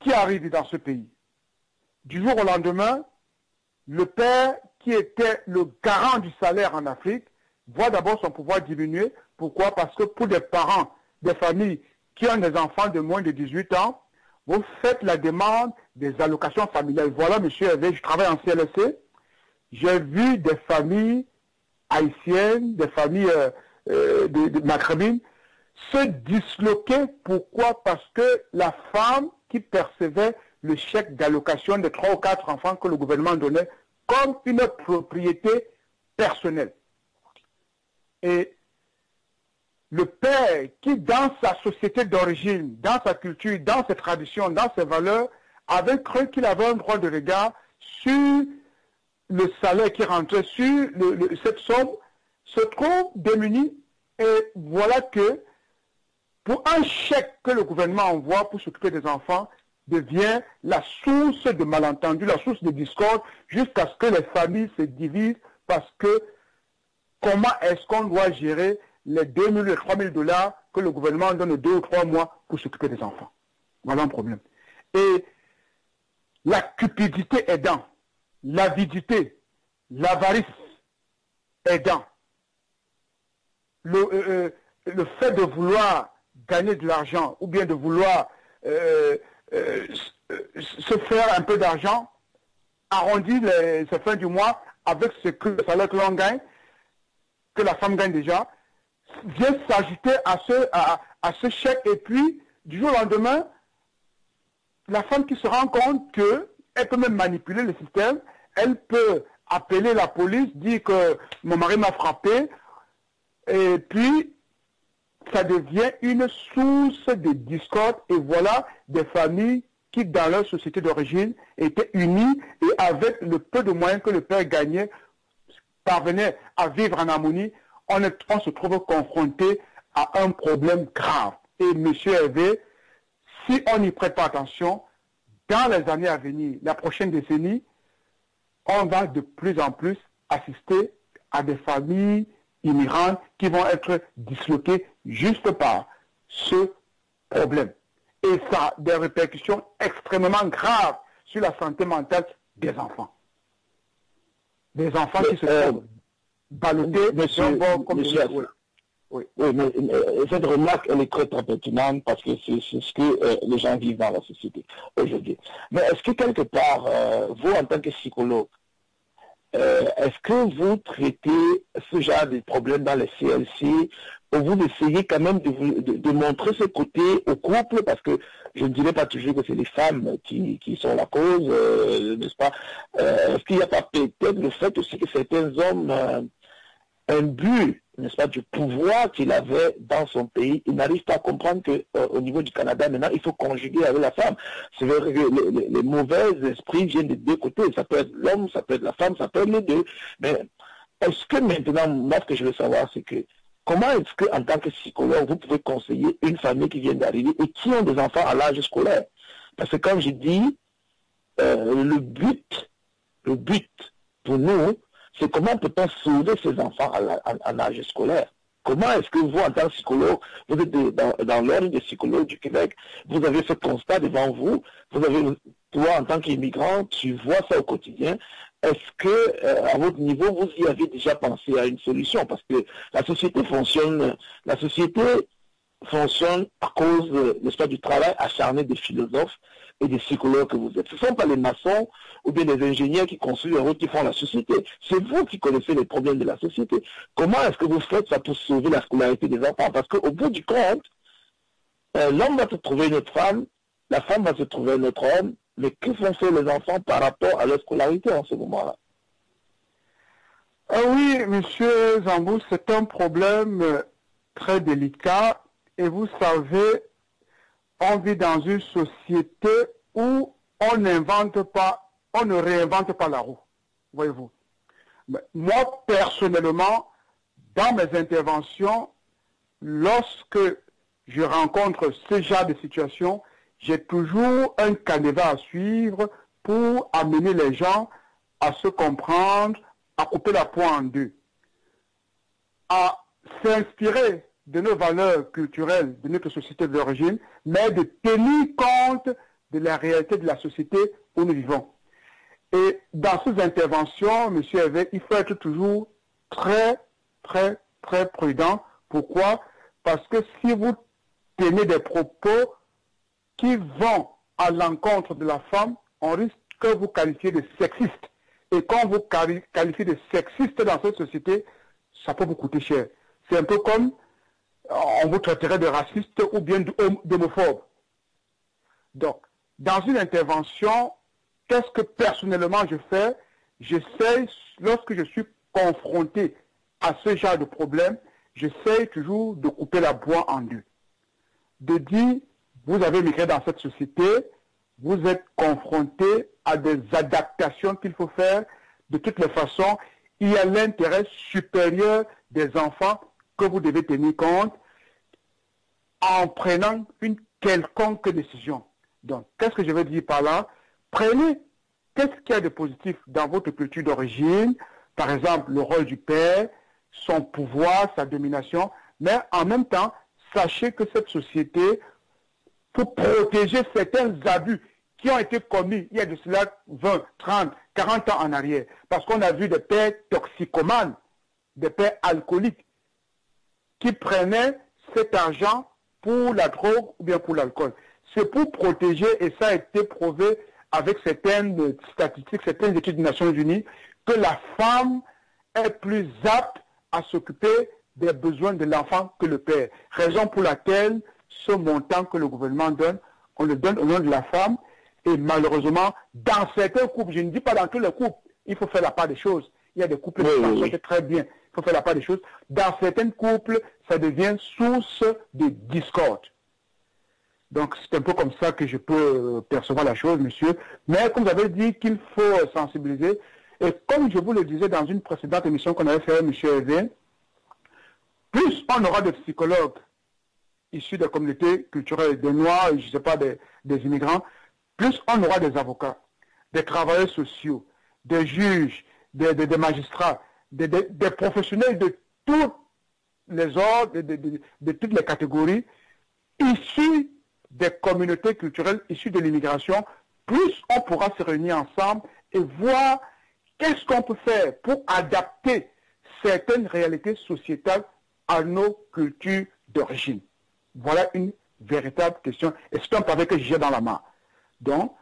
qui arrivent dans ce pays, du jour au lendemain, le père qui était le garant du salaire en Afrique voit d'abord son pouvoir diminuer. Pourquoi? Parce que pour des parents, des familles qui ont des enfants de moins de 18 ans, vous faites la demande des allocations familiales. Voilà, monsieur Hervé, je travaille en CLSC. J'ai vu des familles haïtiennes, des familles de maghrébines se disloquer. Pourquoi? Parce que la femme qui percevait le chèque d'allocation de 3 ou 4 enfants que le gouvernement donnait comme une propriété personnelle. Et le père qui, dans sa société d'origine, dans sa culture, dans ses traditions, dans ses valeurs, avait cru qu'il avait un droit de regard sur le salaire qui rentrait, sur cette somme, se trouve démuni. Et voilà que pour un chèque que le gouvernement envoie pour s'occuper des enfants, devient la source de malentendus, la source de discorde, jusqu'à ce que les familles se divisent, parce que comment est-ce qu'on doit gérer les 2 000 et 3 000 $ que le gouvernement donne 2 ou 3 mois pour s'occuper des enfants? Voilà un problème. Et la cupidité aidant, l'avidité, l'avarice aidant, le fait de vouloir gagner de l'argent ou bien de vouloir se faire un peu d'argent, arrondir ces fins du mois avec ce que le salaire que l'on gagne, que la femme gagne déjà, vient s'ajouter à ce chèque. Et puis, du jour au lendemain, la femme qui se rend compte qu'elle peut même manipuler le système, elle peut appeler la police, dire que mon mari m'a frappé, et puis ça devient une source de discorde. Et voilà des familles qui, dans leur société d'origine, étaient unies et avec le peu de moyens que le père gagnait, parvenaient à vivre en harmonie. On se trouve confronté à un problème grave. Et monsieur Hervé, si on n'y prête pas attention, dans les années à venir, la prochaine décennie, on va de plus en plus assister à des familles immigrantes qui vont être disloquées juste par ce problème. Et ça a des répercussions extrêmement graves sur la santé mentale des enfants. Des enfants qui se trouvent ballottés d'un bord comme de l'autre. Oui, mais cette remarque, elle est très pertinente parce que c'est ce que les gens vivent dans la société aujourd'hui. Mais est-ce que quelque part, vous, en tant que psychologue, est-ce que vous traitez ce genre de problèmes dans les CLC ou vous essayez quand même de montrer ce côté au couple, parce que je ne dirais pas toujours que c'est les femmes qui sont la cause, n'est-ce pas? Est-ce qu'il n'y a pas peut-être le fait aussi que certains hommes, un but, n'est-ce pas, du pouvoir qu'il avait dans son pays, il n'arrive pas à comprendre qu'au niveau du Canada, maintenant, il faut conjuguer avec la femme. C'est vrai que les mauvais esprits viennent des deux côtés. Ça peut être l'homme, ça peut être la femme, ça peut être les deux. Mais est-ce que maintenant, moi, ce que je veux savoir, c'est que comment est-ce qu'en tant que psychologue, vous pouvez conseiller une famille qui vient d'arriver et qui ont des enfants à l'âge scolaire? Parce que comme j'ai dit, le but pour nous, c'est comment peut-on sauver ces enfants en âge scolaire? Comment est-ce que vous, en tant que psychologue, vous êtes dans l'ordre des psychologues du Québec, vous avez ce constat devant vous, toi, en tant qu'immigrant, tu vois ça au quotidien. Est-ce que, à votre niveau, vous y avez déjà pensé à une solution? Parce que la société fonctionne à cause, n'est-ce pas, du travail acharné des philosophes et des psychologues que vous êtes. Ce ne sont pas les maçons ou bien les ingénieurs qui construisent un route qui font la société. C'est vous qui connaissez les problèmes de la société. Comment est-ce que vous faites ça pour sauver la scolarité des enfants? Parce qu'au bout du compte, l'homme va se trouver une autre femme, la femme va se trouver un autre homme, mais que font faire les enfants par rapport à leur scolarité en ce moment-là? Ah oui, monsieur Zambou, c'est un problème très délicat. Et vous savez, on vit dans une société où on ne réinvente pas la roue. Voyez-vous. Moi, personnellement, dans mes interventions, lorsque je rencontre ce genre de situation, j'ai toujours un canevas à suivre pour amener les gens à se comprendre, à couper la poire en deux, à s'inspirer de nos valeurs culturelles, de notre société d'origine, mais de tenir compte de la réalité de la société où nous vivons. Et dans ces interventions, M. Hervé, il faut être toujours très, très, très prudent. Pourquoi? Parce que si vous tenez des propos qui vont à l'encontre de la femme, on risque que vous qualifiez de sexiste. Et quand vous qualifiez de sexiste dans cette société, ça peut vous coûter cher. C'est un peu comme on vous traiterait de raciste ou bien d'homophobe. Donc, dans une intervention, qu'est-ce que personnellement je fais? J'essaie, lorsque je suis confronté à ce genre de problème, j'essaie toujours de couper la poire en deux. De dire, vous avez migré dans cette société, vous êtes confronté à des adaptations qu'il faut faire. De toutes les façons, il y a l'intérêt supérieur des enfants que vous devez tenir compte en prenant une quelconque décision. Donc, qu'est-ce que je veux dire par là? Prenez qu'est-ce qu'il y a de positif dans votre culture d'origine, par exemple le rôle du père, son pouvoir, sa domination, mais en même temps, sachez que cette société, pour protéger certains abus qui ont été commis il y a de cela 20, 30, 40 ans en arrière, parce qu'on a vu des pères toxicomanes, des pères alcooliques, qui prenaient cet argent pour la drogue ou bien pour l'alcool. C'est pour protéger, et ça a été prouvé avec certaines statistiques, certaines études des Nations Unies, que la femme est plus apte à s'occuper des besoins de l'enfant que le père. Raison pour laquelle ce montant que le gouvernement donne, on le donne au nom de la femme, et malheureusement, dans certains couples, je ne dis pas dans tous les couples, il faut faire la part des choses. Il y a des couples qui s'en sortent très bien. Il faut faire la part des choses. Dans certains couples, ça devient source de discorde. Donc, c'est un peu comme ça que je peux percevoir la chose, monsieur. Mais comme vous avez dit qu'il faut sensibiliser, et comme je vous le disais dans une précédente émission qu'on avait fait, monsieur Hervé, plus on aura de psychologues issus des communautés culturelles, des Noirs, je ne sais pas, des immigrants, plus on aura des avocats, des travailleurs sociaux, des juges, des magistrats, des professionnels de tous les ordres, de toutes les catégories, issus des communautés culturelles issues de l'immigration, plus on pourra se réunir ensemble et voir qu'est-ce qu'on peut faire pour adapter certaines réalités sociétales à nos cultures d'origine. Voilà une véritable question. Et c'est un pavé que j'ai dans la main. Donc,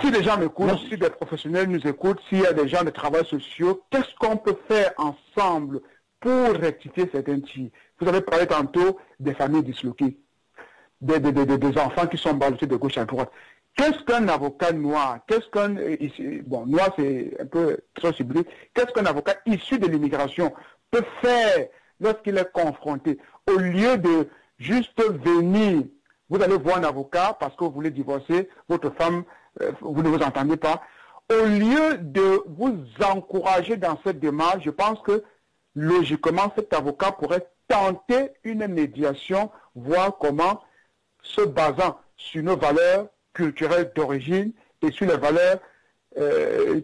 si les gens m'écoutent, si des professionnels nous écoutent, s'il y a des gens de travail sociaux, qu'est-ce qu'on peut faire ensemble pour rectifier certains tirs? Vous avez parlé tantôt des familles disloquées, des enfants qui sont ballottés de gauche à droite. Qu'est-ce qu'un avocat noir, bon, noir c'est un peu trop ciblé, qu'est-ce qu'un avocat issu de l'immigration peut faire lorsqu'il est confronté? Au lieu de juste venir, vous allez voir un avocat parce que vous voulez divorcer, votre femme, vous ne vous entendez pas. Au lieu de vous encourager dans cette démarche, je pense que logiquement, cet avocat pourrait tenter une médiation, voir comment, se basant sur nos valeurs culturelles d'origine et sur les valeurs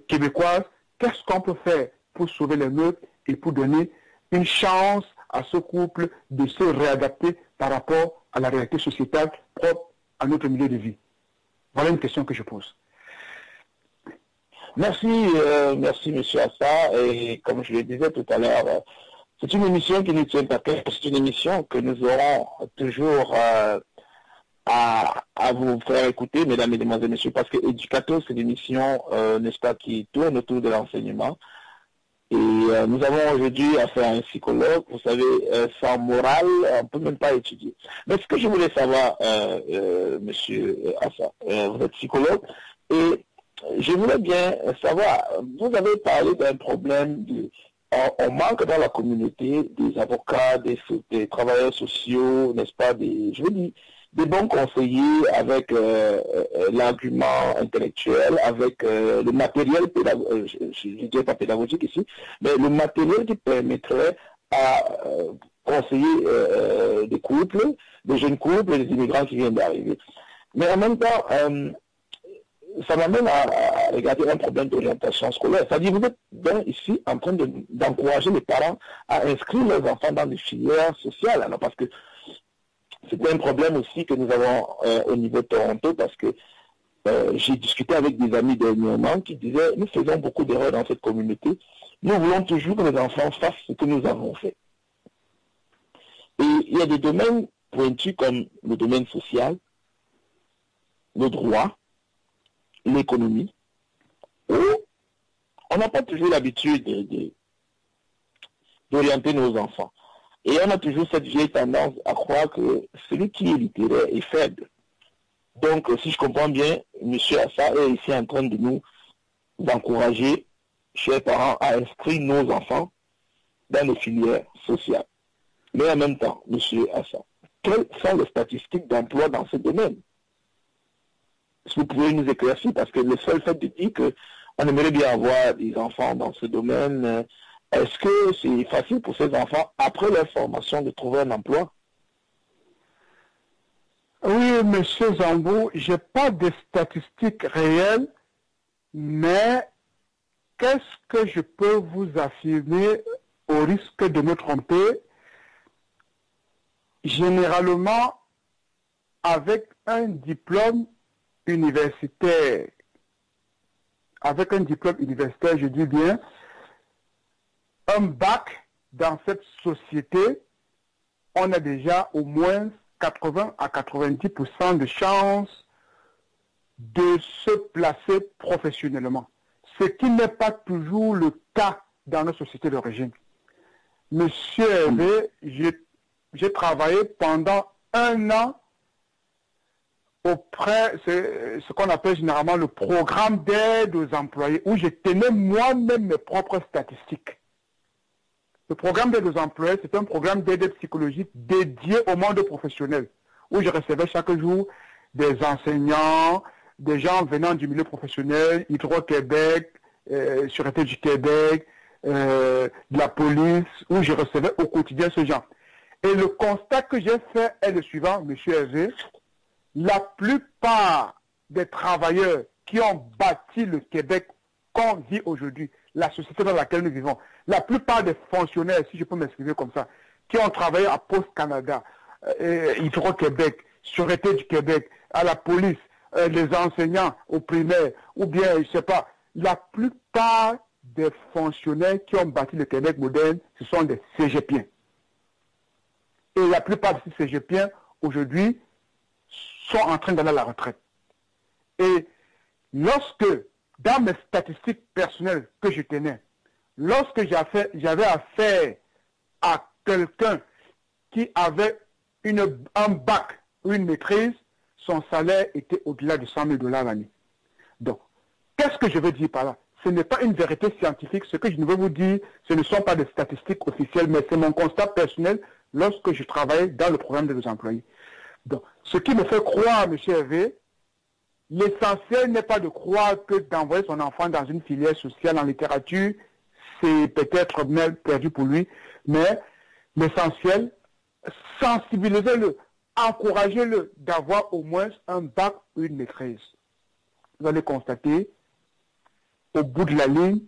québécoises, qu'est-ce qu'on peut faire pour sauver les nôtres et pour donner une chance à ce couple de se réadapter par rapport à la réalité sociétale propre à notre milieu de vie? Voilà une question que je pose. Merci, merci M. Assa. Et comme je le disais tout à l'heure, c'est une émission qui nous tient à cœur. C'est une émission que nous aurons toujours à vous faire écouter, mesdames, mesdemoiselles, messieurs, parce que Éducato, c'est une émission, n'est-ce pas, qui tourne autour de l'enseignement. Et nous avons aujourd'hui affaire à un psychologue. Vous savez, sans morale, on ne peut même pas étudier. Mais ce que je voulais savoir, monsieur Assa, vous êtes psychologue, et je voulais bien savoir, vous avez parlé d'un problème on manque dans la communauté des avocats, des travailleurs sociaux, n'est-ce pas, je veux dire, des bons conseillers avec l'argument intellectuel, les le matériel pédagogique, je ne dirais pas pédagogique ici, mais le matériel qui permettrait à conseiller des couples, des jeunes couples, des immigrants qui viennent d'arriver. Mais en même temps, ça m'amène à regarder un problème d'orientation scolaire. C'est-à-dire, vous êtes donc ici en train d'encourager les parents à inscrire leurs enfants dans des filières sociales. Alors, parce que c'est un problème aussi que nous avons au niveau de Toronto, parce que j'ai discuté avec des amis dernièrement qui disaient, nous faisons beaucoup d'erreurs dans cette communauté. Nous voulons toujours que les enfants fassent ce que nous avons fait. Et il y a des domaines pointus comme le domaine social, le droit, l'économie, où on n'a pas toujours l'habitude d'orienter nos enfants. Et on a toujours cette vieille tendance à croire que celui qui est littéraire est faible. Donc, si je comprends bien, M. Assa est ici en train de nous encourager, chers parents, à inscrire nos enfants dans les filières sociales. Mais en même temps, M. Assa, quelles sont les statistiques d'emploi dans ce domaine? Si vous pouvez nous éclaircir, parce que le seul fait de dire qu'on aimerait bien avoir des enfants dans ce domaine, est-ce que c'est facile pour ces enfants, après leur formation, de trouver un emploi? Oui, M. Zambou, je n'ai pas de statistiques réelles, mais qu'est-ce que je peux vous affirmer au risque de me tromper? Généralement, avec un diplôme universitaire, je dis bien, un bac dans cette société, on a déjà au moins 80 à 90% de chances de se placer professionnellement. Ce qui n'est pas toujours le cas dans nos sociétés d'origine. Monsieur Hervé, j'ai travaillé pendant 1 an auprès, c'est ce qu'on appelle généralement le programme d'aide aux employés, où je tenais moi-même mes propres statistiques. Le programme d'aide aux employés, c'est un programme d'aide psychologique dédié au monde professionnel, où je recevais chaque jour des enseignants, des gens venant du milieu professionnel, Hydro-Québec, Sûreté du Québec, de la police, où je recevais au quotidien ce genre. Et le constat que j'ai fait est le suivant, M. Hervé. La plupart des travailleurs qui ont bâti le Québec qu'on vit aujourd'hui, la société dans laquelle nous vivons, la plupart des fonctionnaires, si je peux m'exprimer comme ça, qui ont travaillé à Post Canada, Hydro-Québec, Sûreté du Québec, à la police, les enseignants au primaire, ou bien, je ne sais pas, la plupart des fonctionnaires qui ont bâti le Québec moderne, ce sont des cégepiens. Et la plupart de ces cégepiens, aujourd'hui, sont en train d'aller à la retraite. Et lorsque, dans mes statistiques personnelles que je tenais, lorsque j'avais affaire à quelqu'un qui avait un bac ou une maîtrise, son salaire était au-delà de 100 000 $ l'année. Donc, qu'est-ce que je veux dire par là? Ce n'est pas une vérité scientifique. Ce que je veux vous dire, ce ne sont pas des statistiques officielles, mais c'est mon constat personnel lorsque je travaillais dans le programme de nos employés. Donc, ce qui me fait croire, M. Hervé, l'essentiel n'est pas de croire que d'envoyer son enfant dans une filière sociale en littérature, c'est peut-être même perdu pour lui, mais l'essentiel, sensibilisez-le, encouragez-le d'avoir au moins un bac ou une maîtrise. Vous allez constater, au bout de la ligne,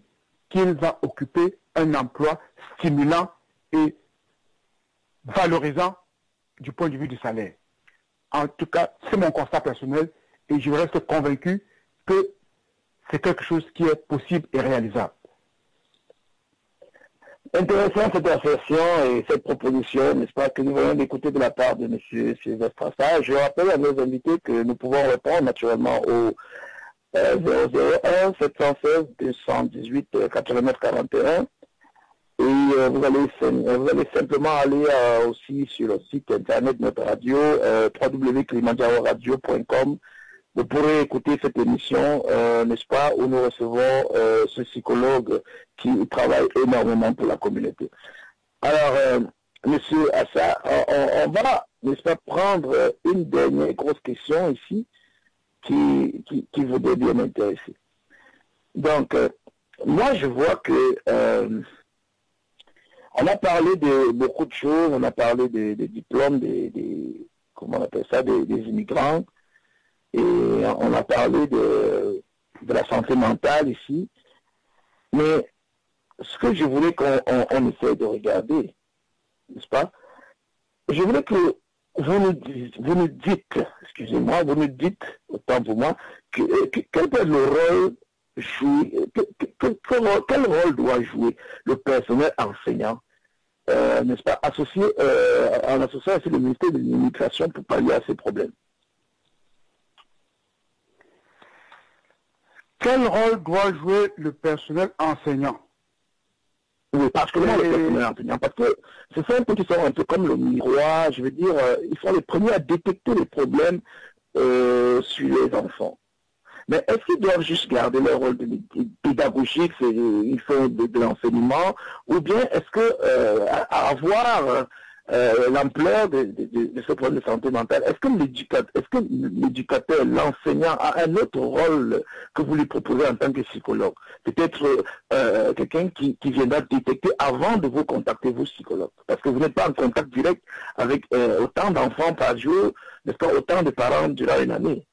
qu'il va occuper un emploi stimulant et valorisant du point de vue du salaire. En tout cas, c'est mon constat personnel et je reste convaincu que c'est quelque chose qui est possible et réalisable. Intéressant cette assertion et cette proposition, n'est-ce pas, que nous venons d'écouter de la part de M. Sylvestre Assa. Je rappelle à nos invités que nous pouvons répondre naturellement au 001 716 218 89 41 et vous allez simplement aller aussi sur le site internet de notre radio www.kilimanjaroradio.com. Vous pourrez écouter cette émission, n'est-ce pas, où nous recevons ce psychologue qui travaille énormément pour la communauté. Alors, Monsieur Assa, on va, n'est-ce pas, prendre une dernière grosse question ici qui voudrait bien m'intéresser. Donc, moi, je vois que on a parlé de beaucoup de choses, on a parlé des diplômes, comment on appelle ça, des immigrants, et on a parlé de la santé mentale ici. Mais ce que je voulais qu'on essaie de regarder, n'est-ce pas, je voulais que vous nous dites, excusez-moi, vous nous dites, autant pour moi, quel est le rôle joué, quel rôle doit jouer le personnel enseignant, n'est-ce pas, associé, en associant avec le ministère de l'Immigration pour pallier à ces problèmes. Quel rôle doit jouer le personnel enseignant? Oui, particulièrement le personnel enseignant, parce que ce sont un peu qui sont un peu comme le miroir, je veux dire, ils sont les premiers à détecter les problèmes sur les enfants. Mais est-ce qu'ils doivent juste garder leur rôle pédagogique, ils font de l'enseignement, ou bien est-ce que avoir l'ampleur de ce problème de santé mentale, est-ce que l'éducateur, l'enseignant a un autre rôle que vous lui proposez en tant que psychologue? Peut-être quelqu'un qui viendra détecter avant de vous contacter, vous psychologue, parce que vous n'êtes pas en contact direct avec autant d'enfants par jour, n'est-ce pas, autant de parents durant une année.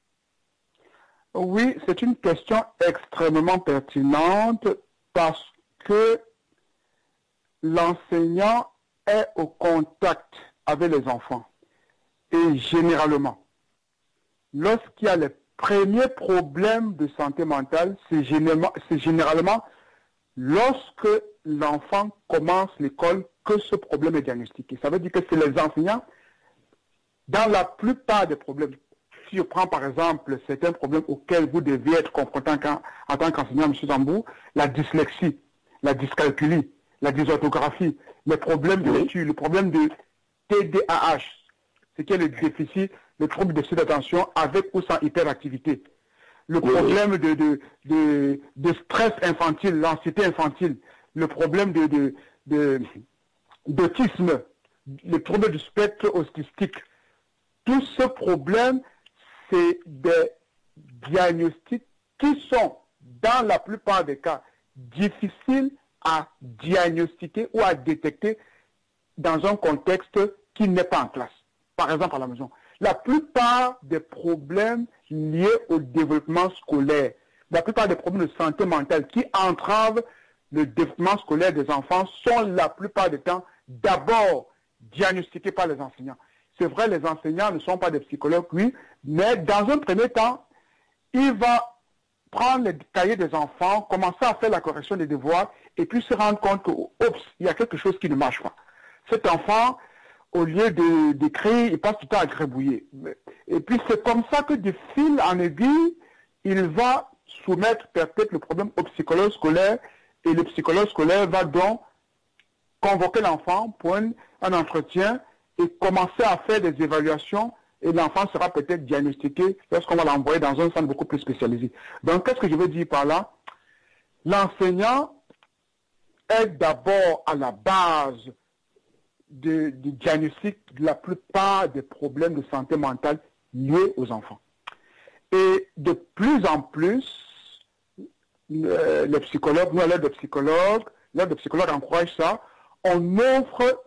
Oui, c'est une question extrêmement pertinente parce que l'enseignant est au contact avec les enfants. Et généralement, lorsqu'il y a les premiers problèmes de santé mentale, c'est généralement lorsque l'enfant commence l'école que ce problème est diagnostiqué. Ça veut dire que c'est les enseignants, dans la plupart des problèmes. Si je prends par exemple certains problèmes auxquels vous devez être confronté en tant qu'enseignant, M. Zambou, la dyslexie, la dyscalculie, la dysorthographie, les problèmes de lecture, le problème de TDAH, ce qui est le déficit, le trouble de d'attention avec ou sans hyperactivité, le problème de stress infantile, l'anxiété infantile, le problème d'autisme, le trouble du spectre autistique. Tous ces problèmes, c'est des diagnostics qui sont, dans la plupart des cas, difficiles à diagnostiquer ou à détecter dans un contexte qui n'est pas en classe. Par exemple, à la maison. La plupart des problèmes liés au développement scolaire, la plupart des problèmes de santé mentale qui entravent le développement scolaire des enfants sont la plupart du temps d'abord diagnostiqués par les enseignants. c'est vrai, les enseignants ne sont pas des psychologues, oui, mais dans un premier temps, il va prendre les cahiers des enfants, commencer à faire la correction des devoirs, et puis se rendre compte que, oups, il y a quelque chose qui ne marche pas. Cet enfant, au lieu d'écrire, il passe tout le temps à grébouiller. Et puis c'est comme ça que de fil en aiguille, il va soumettre peut-être le problème au psychologue scolaire, et le psychologue scolaire va donc convoquer l'enfant pour un entretien et commencer à faire des évaluations, et l'enfant sera peut-être diagnostiqué lorsqu'on va l'envoyer dans un centre beaucoup plus spécialisé. Donc, qu'est-ce que je veux dire par là? L'enseignant est d'abord à la base du diagnostic de la plupart des problèmes de santé mentale liés aux enfants. Et de plus en plus, les psychologues, nous, à l'aide de psychologues encourage ça, on offre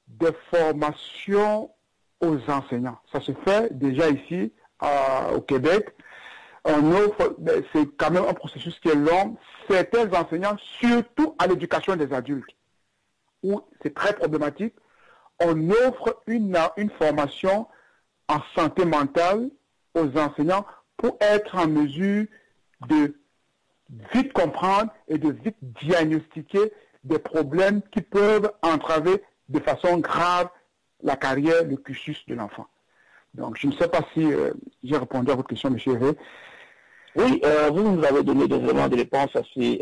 des formations aux enseignants. Ça se fait déjà ici, au Québec. On offre, c'est quand même un processus qui est long. Certains enseignants, surtout à l'éducation des adultes, où c'est très problématique, on offre une formation en santé mentale aux enseignants pour être en mesure de vite comprendre et de vite diagnostiquer des problèmes qui peuvent entraver de façon grave la carrière, le cursus de l'enfant. Donc, je ne sais pas si j'ai répondu à votre question, M. Hervé. Oui, vous nous avez donné des éléments de réponse assez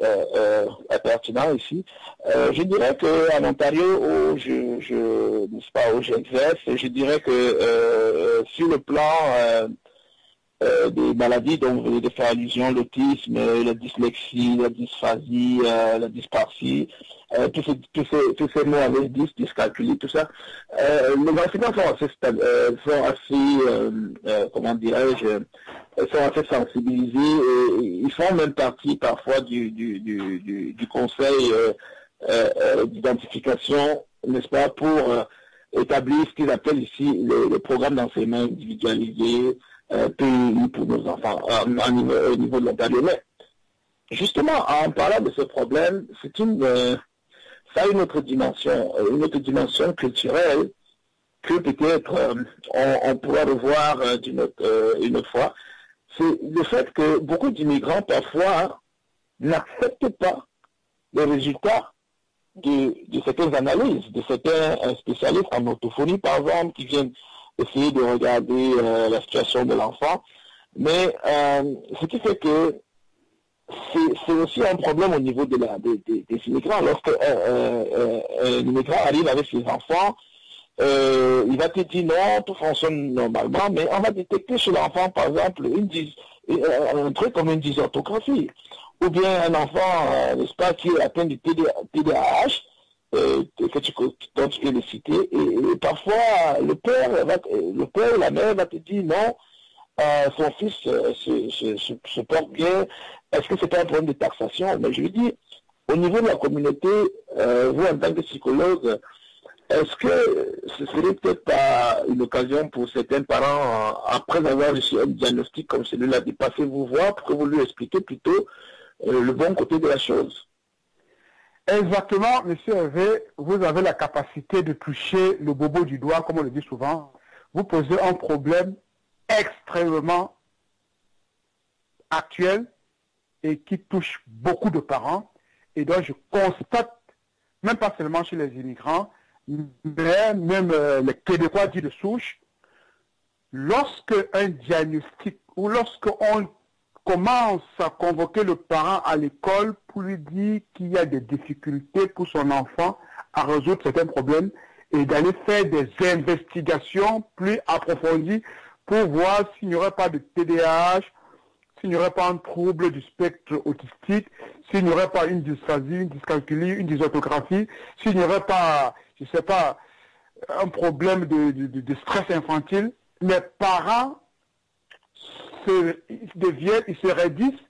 pertinents ici. Je dirais qu'en Ontario, où j'exerce, je dirais que sur le plan des maladies dont vous venez de faire allusion, l'autisme, la dyslexie, la dysphasie, la dyspraxie, tous ces mots avec dyscalculie, tout ça, les enseignants sont assez comment dirais-je, sont assez sensibilisés et ils font même partie parfois du conseil d'identification, n'est-ce pas, pour établir ce qu'ils appellent ici les programmes d'enseignement individualisés pour nos enfants au niveau de l'Ontario. Mais justement, en parlant de ce problème, ça a une autre dimension culturelle que peut-être on pourra revoir une autre fois. C'est le fait que beaucoup d'immigrants parfois n'acceptent pas les résultats de certaines analyses, de certains spécialistes en orthophonie par exemple, qui viennent essayer de regarder la situation de l'enfant. Mais ce qui fait que c'est aussi un problème au niveau des immigrants. Lorsqu'un immigrant arrive avec ses enfants, il va te dire non, tout fonctionne normalement, mais on va détecter chez l'enfant, par exemple, un truc comme une dysorthographie, ou bien un enfant, n'est-ce pas, qui est atteint du TDAH, dont tu peux le citer, et parfois le père ou la mère va te dire non, son fils se porte bien, est-ce que c'est pas un problème de taxation? Mais je lui dis, au niveau de la communauté, vous en tant que psychologue, est-ce que ce serait peut-être pas une occasion pour certains parents, après avoir reçu un diagnostic comme celui-là, de passer vous voir pour que vous lui expliquiez plutôt le bon côté de la chose? Exactement, M. Hervé, vous avez la capacité de toucher le bobo du doigt, comme on le dit souvent. Vous posez un problème extrêmement actuel et qui touche beaucoup de parents. Et donc, je constate, même pas seulement chez les immigrants, mais même les Québécois dits de souche, lorsque un diagnostic ou lorsqu'on commence à convoquer le parent à l'école pour lui dire qu'il y a des difficultés pour son enfant à résoudre certains problèmes et d'aller faire des investigations plus approfondies pour voir s'il n'y aurait pas de TDAH, s'il n'y aurait pas un trouble du spectre autistique, s'il n'y aurait pas une dysphasie, une dyscalculie, une dysorthographie, s'il n'y aurait pas, je ne sais pas, un problème de stress infantile, les parents ils se raidissent,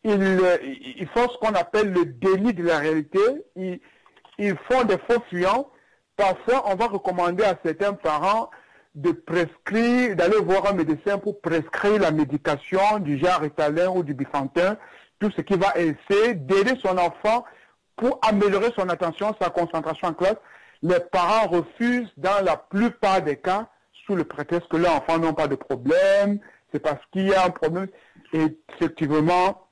ils font ce qu'on appelle le déni de la réalité, ils font des faux fuyants. Parfois, on va recommander à certains parents de prescrire, d'aller voir un médecin pour prescrire la médication du genre Ritalin ou du Bifantin, tout ce qui va essayer d'aider son enfant pour améliorer son attention, sa concentration en classe. Les parents refusent dans la plupart des cas, sous le prétexte que leurs enfants n'ont pas de problème, c'est parce qu'il y a un problème. Et effectivement,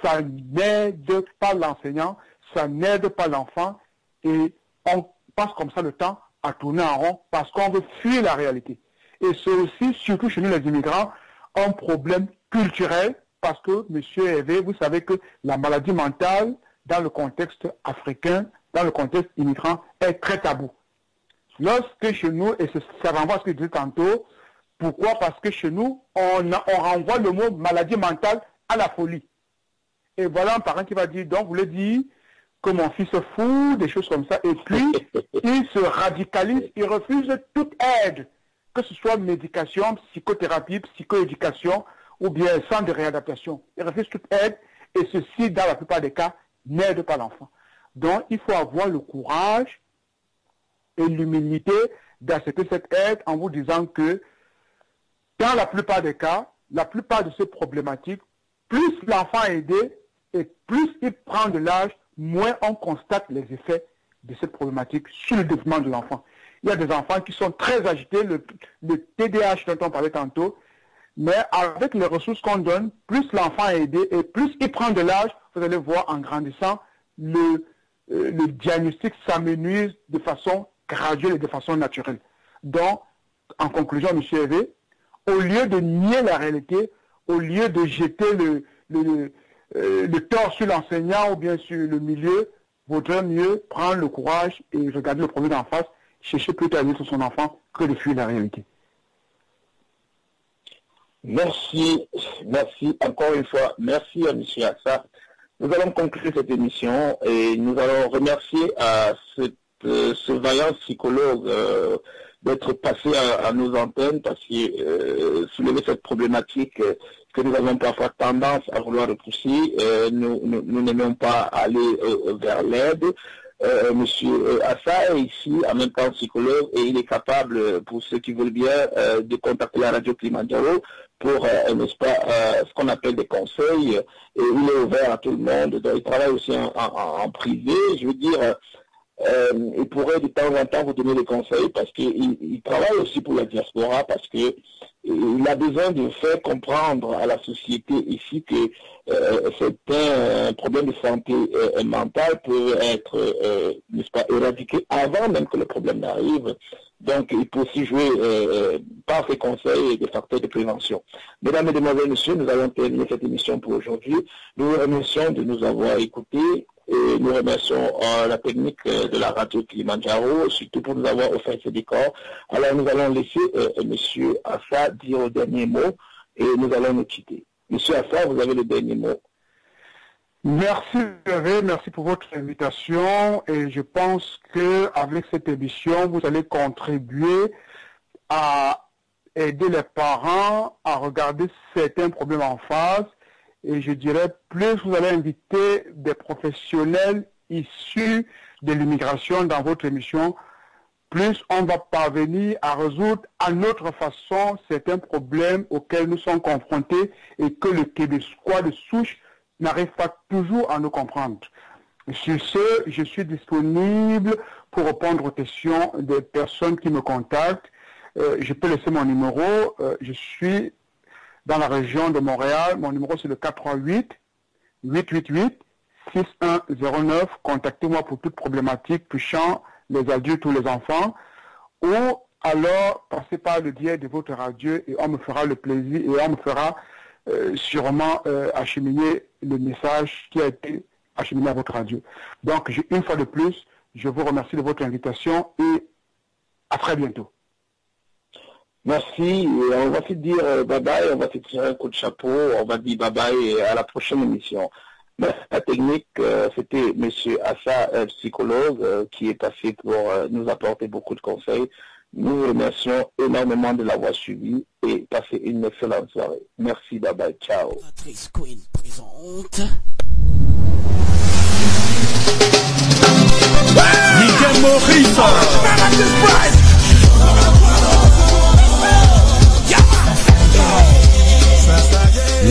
ça n'aide pas l'enseignant, ça n'aide pas l'enfant, et on passe comme ça le temps à tourner en rond parce qu'on veut fuir la réalité. Et c'est aussi, surtout chez nous les immigrants, un problème culturel parce que, monsieur Hervé, vous savez que la maladie mentale, dans le contexte africain, dans le contexte immigrant, est très tabou. Lorsque chez nous, et ça renvoie à ce que je disais tantôt, pourquoi? Parce que chez nous, on renvoie le mot maladie mentale à la folie. Et voilà un parent qui va dire, donc vous voulez dire que mon fils est fou, des choses comme ça, et puis il se radicalise, il refuse toute aide, que ce soit médication, psychothérapie, psychoéducation, ou bien centre de réadaptation. Il refuse toute aide, et ceci, dans la plupart des cas, n'aide pas l'enfant. Donc, il faut avoir le courage et l'humilité d'accepter cette aide en vous disant que, dans la plupart des cas, la plupart de ces problématiques, plus l'enfant est aidé et plus il prend de l'âge, moins on constate les effets de cette problématique sur le développement de l'enfant. Il y a des enfants qui sont très agités, le TDAH dont on parlait tantôt, mais avec les ressources qu'on donne, plus l'enfant est aidé et plus il prend de l'âge, vous allez voir en grandissant, le diagnostic s'amenuise de façon graduelle et de façon naturelle. Donc, en conclusion, M. Hervé, au lieu de nier la réalité, au lieu de jeter le tort sur l'enseignant ou bien sur le milieu, vaudrait mieux prendre le courage et regarder le problème en face, chercher plutôt à aider sur son enfant que de fuir la réalité. Merci, merci encore une fois. Merci à M. Assa. Nous allons conclure cette émission et nous allons remercier à ce vaillant psychologue d'être passé à nos antennes parce que soulever cette problématique que nous avons parfois tendance à vouloir repousser. Nous n'aimons pas aller vers l'aide. Monsieur Assa est ici en même temps psychologue et il est capable, pour ceux qui veulent bien, de contacter la radio Kilimanjaro pour, n'est-ce pas, ce qu'on appelle des conseils. Et il est ouvert à tout le monde. Donc, il travaille aussi en privé. Je veux dire, il pourrait de temps en temps vous donner des conseils parce qu'il travaille aussi pour la diaspora parce que il a besoin de faire comprendre à la société ici que certains problèmes de santé mentale peuvent être, n'est-ce pas, éradiqués avant même que le problème n'arrive. Donc, il peut aussi jouer par ses conseils et des facteurs de prévention. Mesdames, Mesdemoiselles, Messieurs, nous allons terminer cette émission pour aujourd'hui. Nous vous remercions de nous avoir écoutés. Et nous remercions la technique de la radio Kilimanjaro, surtout pour nous avoir offert ce décor. Alors nous allons laisser M. Assa dire le dernier mot et nous allons nous quitter. M. Assa, vous avez le dernier mot. Merci Hervé, merci pour votre invitation et je pense qu'avec cette émission, vous allez contribuer à aider les parents à regarder certains problèmes en face. Et je dirais, plus vous allez inviter des professionnels issus de l'immigration dans votre émission, plus on va parvenir à résoudre à notre façon certains problèmes auxquels nous sommes confrontés et que le Québécois de souche n'arrive pas toujours à nous comprendre. Sur ce, je suis disponible pour répondre aux questions des personnes qui me contactent. Je peux laisser mon numéro. Je suis dans la région de Montréal. Mon numéro, c'est le 438-888-6109. Contactez-moi pour toute problématique touchant les adultes ou les enfants. Ou alors, passez par le biais de votre radio et on me fera le plaisir et on me fera sûrement acheminer le message qui a été acheminé à votre radio. Donc, une fois de plus, je vous remercie de votre invitation et à très bientôt. Merci. Et on va se dire bye-bye, on va se tirer un coup de chapeau, on va dire bye-bye et à la prochaine émission. La technique, c'était M. Assa, psychologue, qui est passé pour nous apporter beaucoup de conseils. Nous vous remercions énormément de l'avoir suivi et passez une excellente soirée. Merci, bye-bye, ciao. Patrice Queen présente... Miguel Maurice.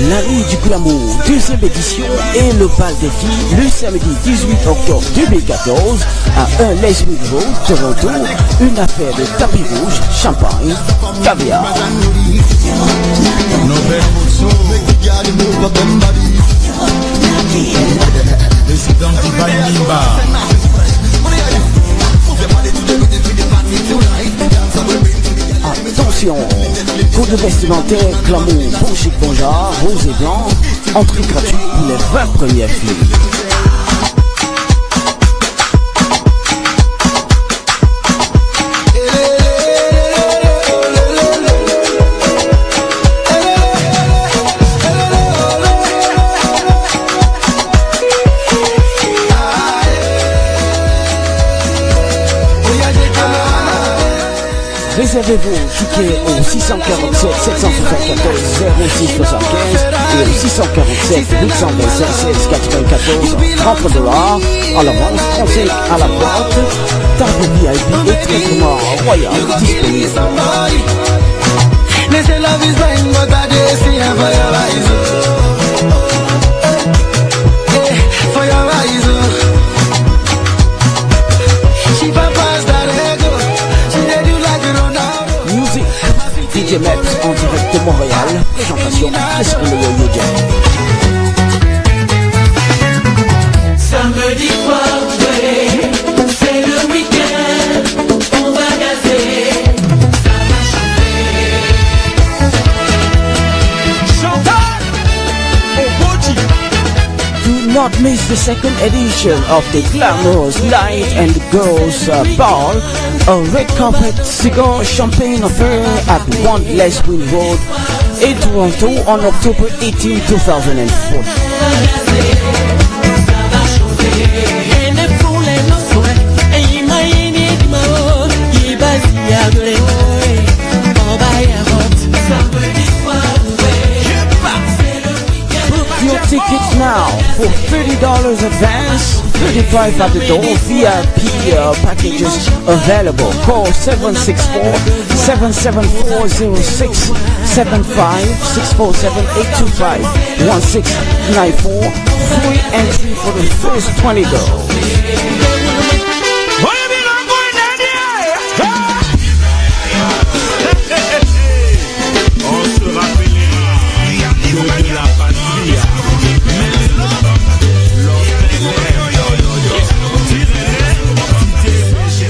La nuit du glamour, deuxième édition et le bal des filles le samedi 18 octobre 2014 à 1 Leslie Road, Toronto. Une affaire de tapis rouge, champagne, caviar. Attention, code vestimentaire, glamour, bon chic, bon genre, rose et blanc, entrée gratuite pour les 20 premières filles. Réservez vos tickets au 647 774 0675 et au 647 825 1694 30 $. À l'avance, conseil à la porte, table VIP et traitement royal disponible. DJ Meps en direct de Montréal, présentation Christophe le Yo-Yo Jam. Samedi soir, ouais, c'est le week-end, on va gazer, ça va chanter. Chantal Oboji. Do not miss the second edition of the Glamorous Light and Girls Ball, a red carpet cigar champagne affair at 1 Leslie Road in Toronto on October 18, 2004. Your tickets now for $30 advance, $35 at the door. VIP packages available. Call 764-774-0675, 647-825-1694. Free entry for the first 20 girls.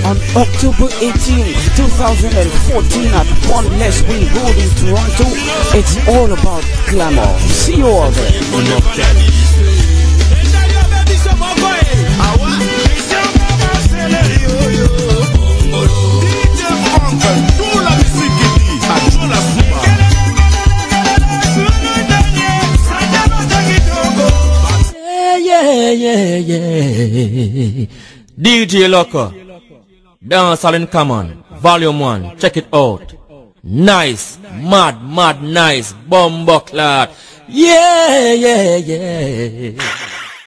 On October 18, 2014 at 1 Leslie Road in Toronto, it's all about glamour. See you all there. Yeah. DJ Loco, Dance All in Common, Volume 1, check it out. Nice, mad, nice, bomb buckler. Yeah.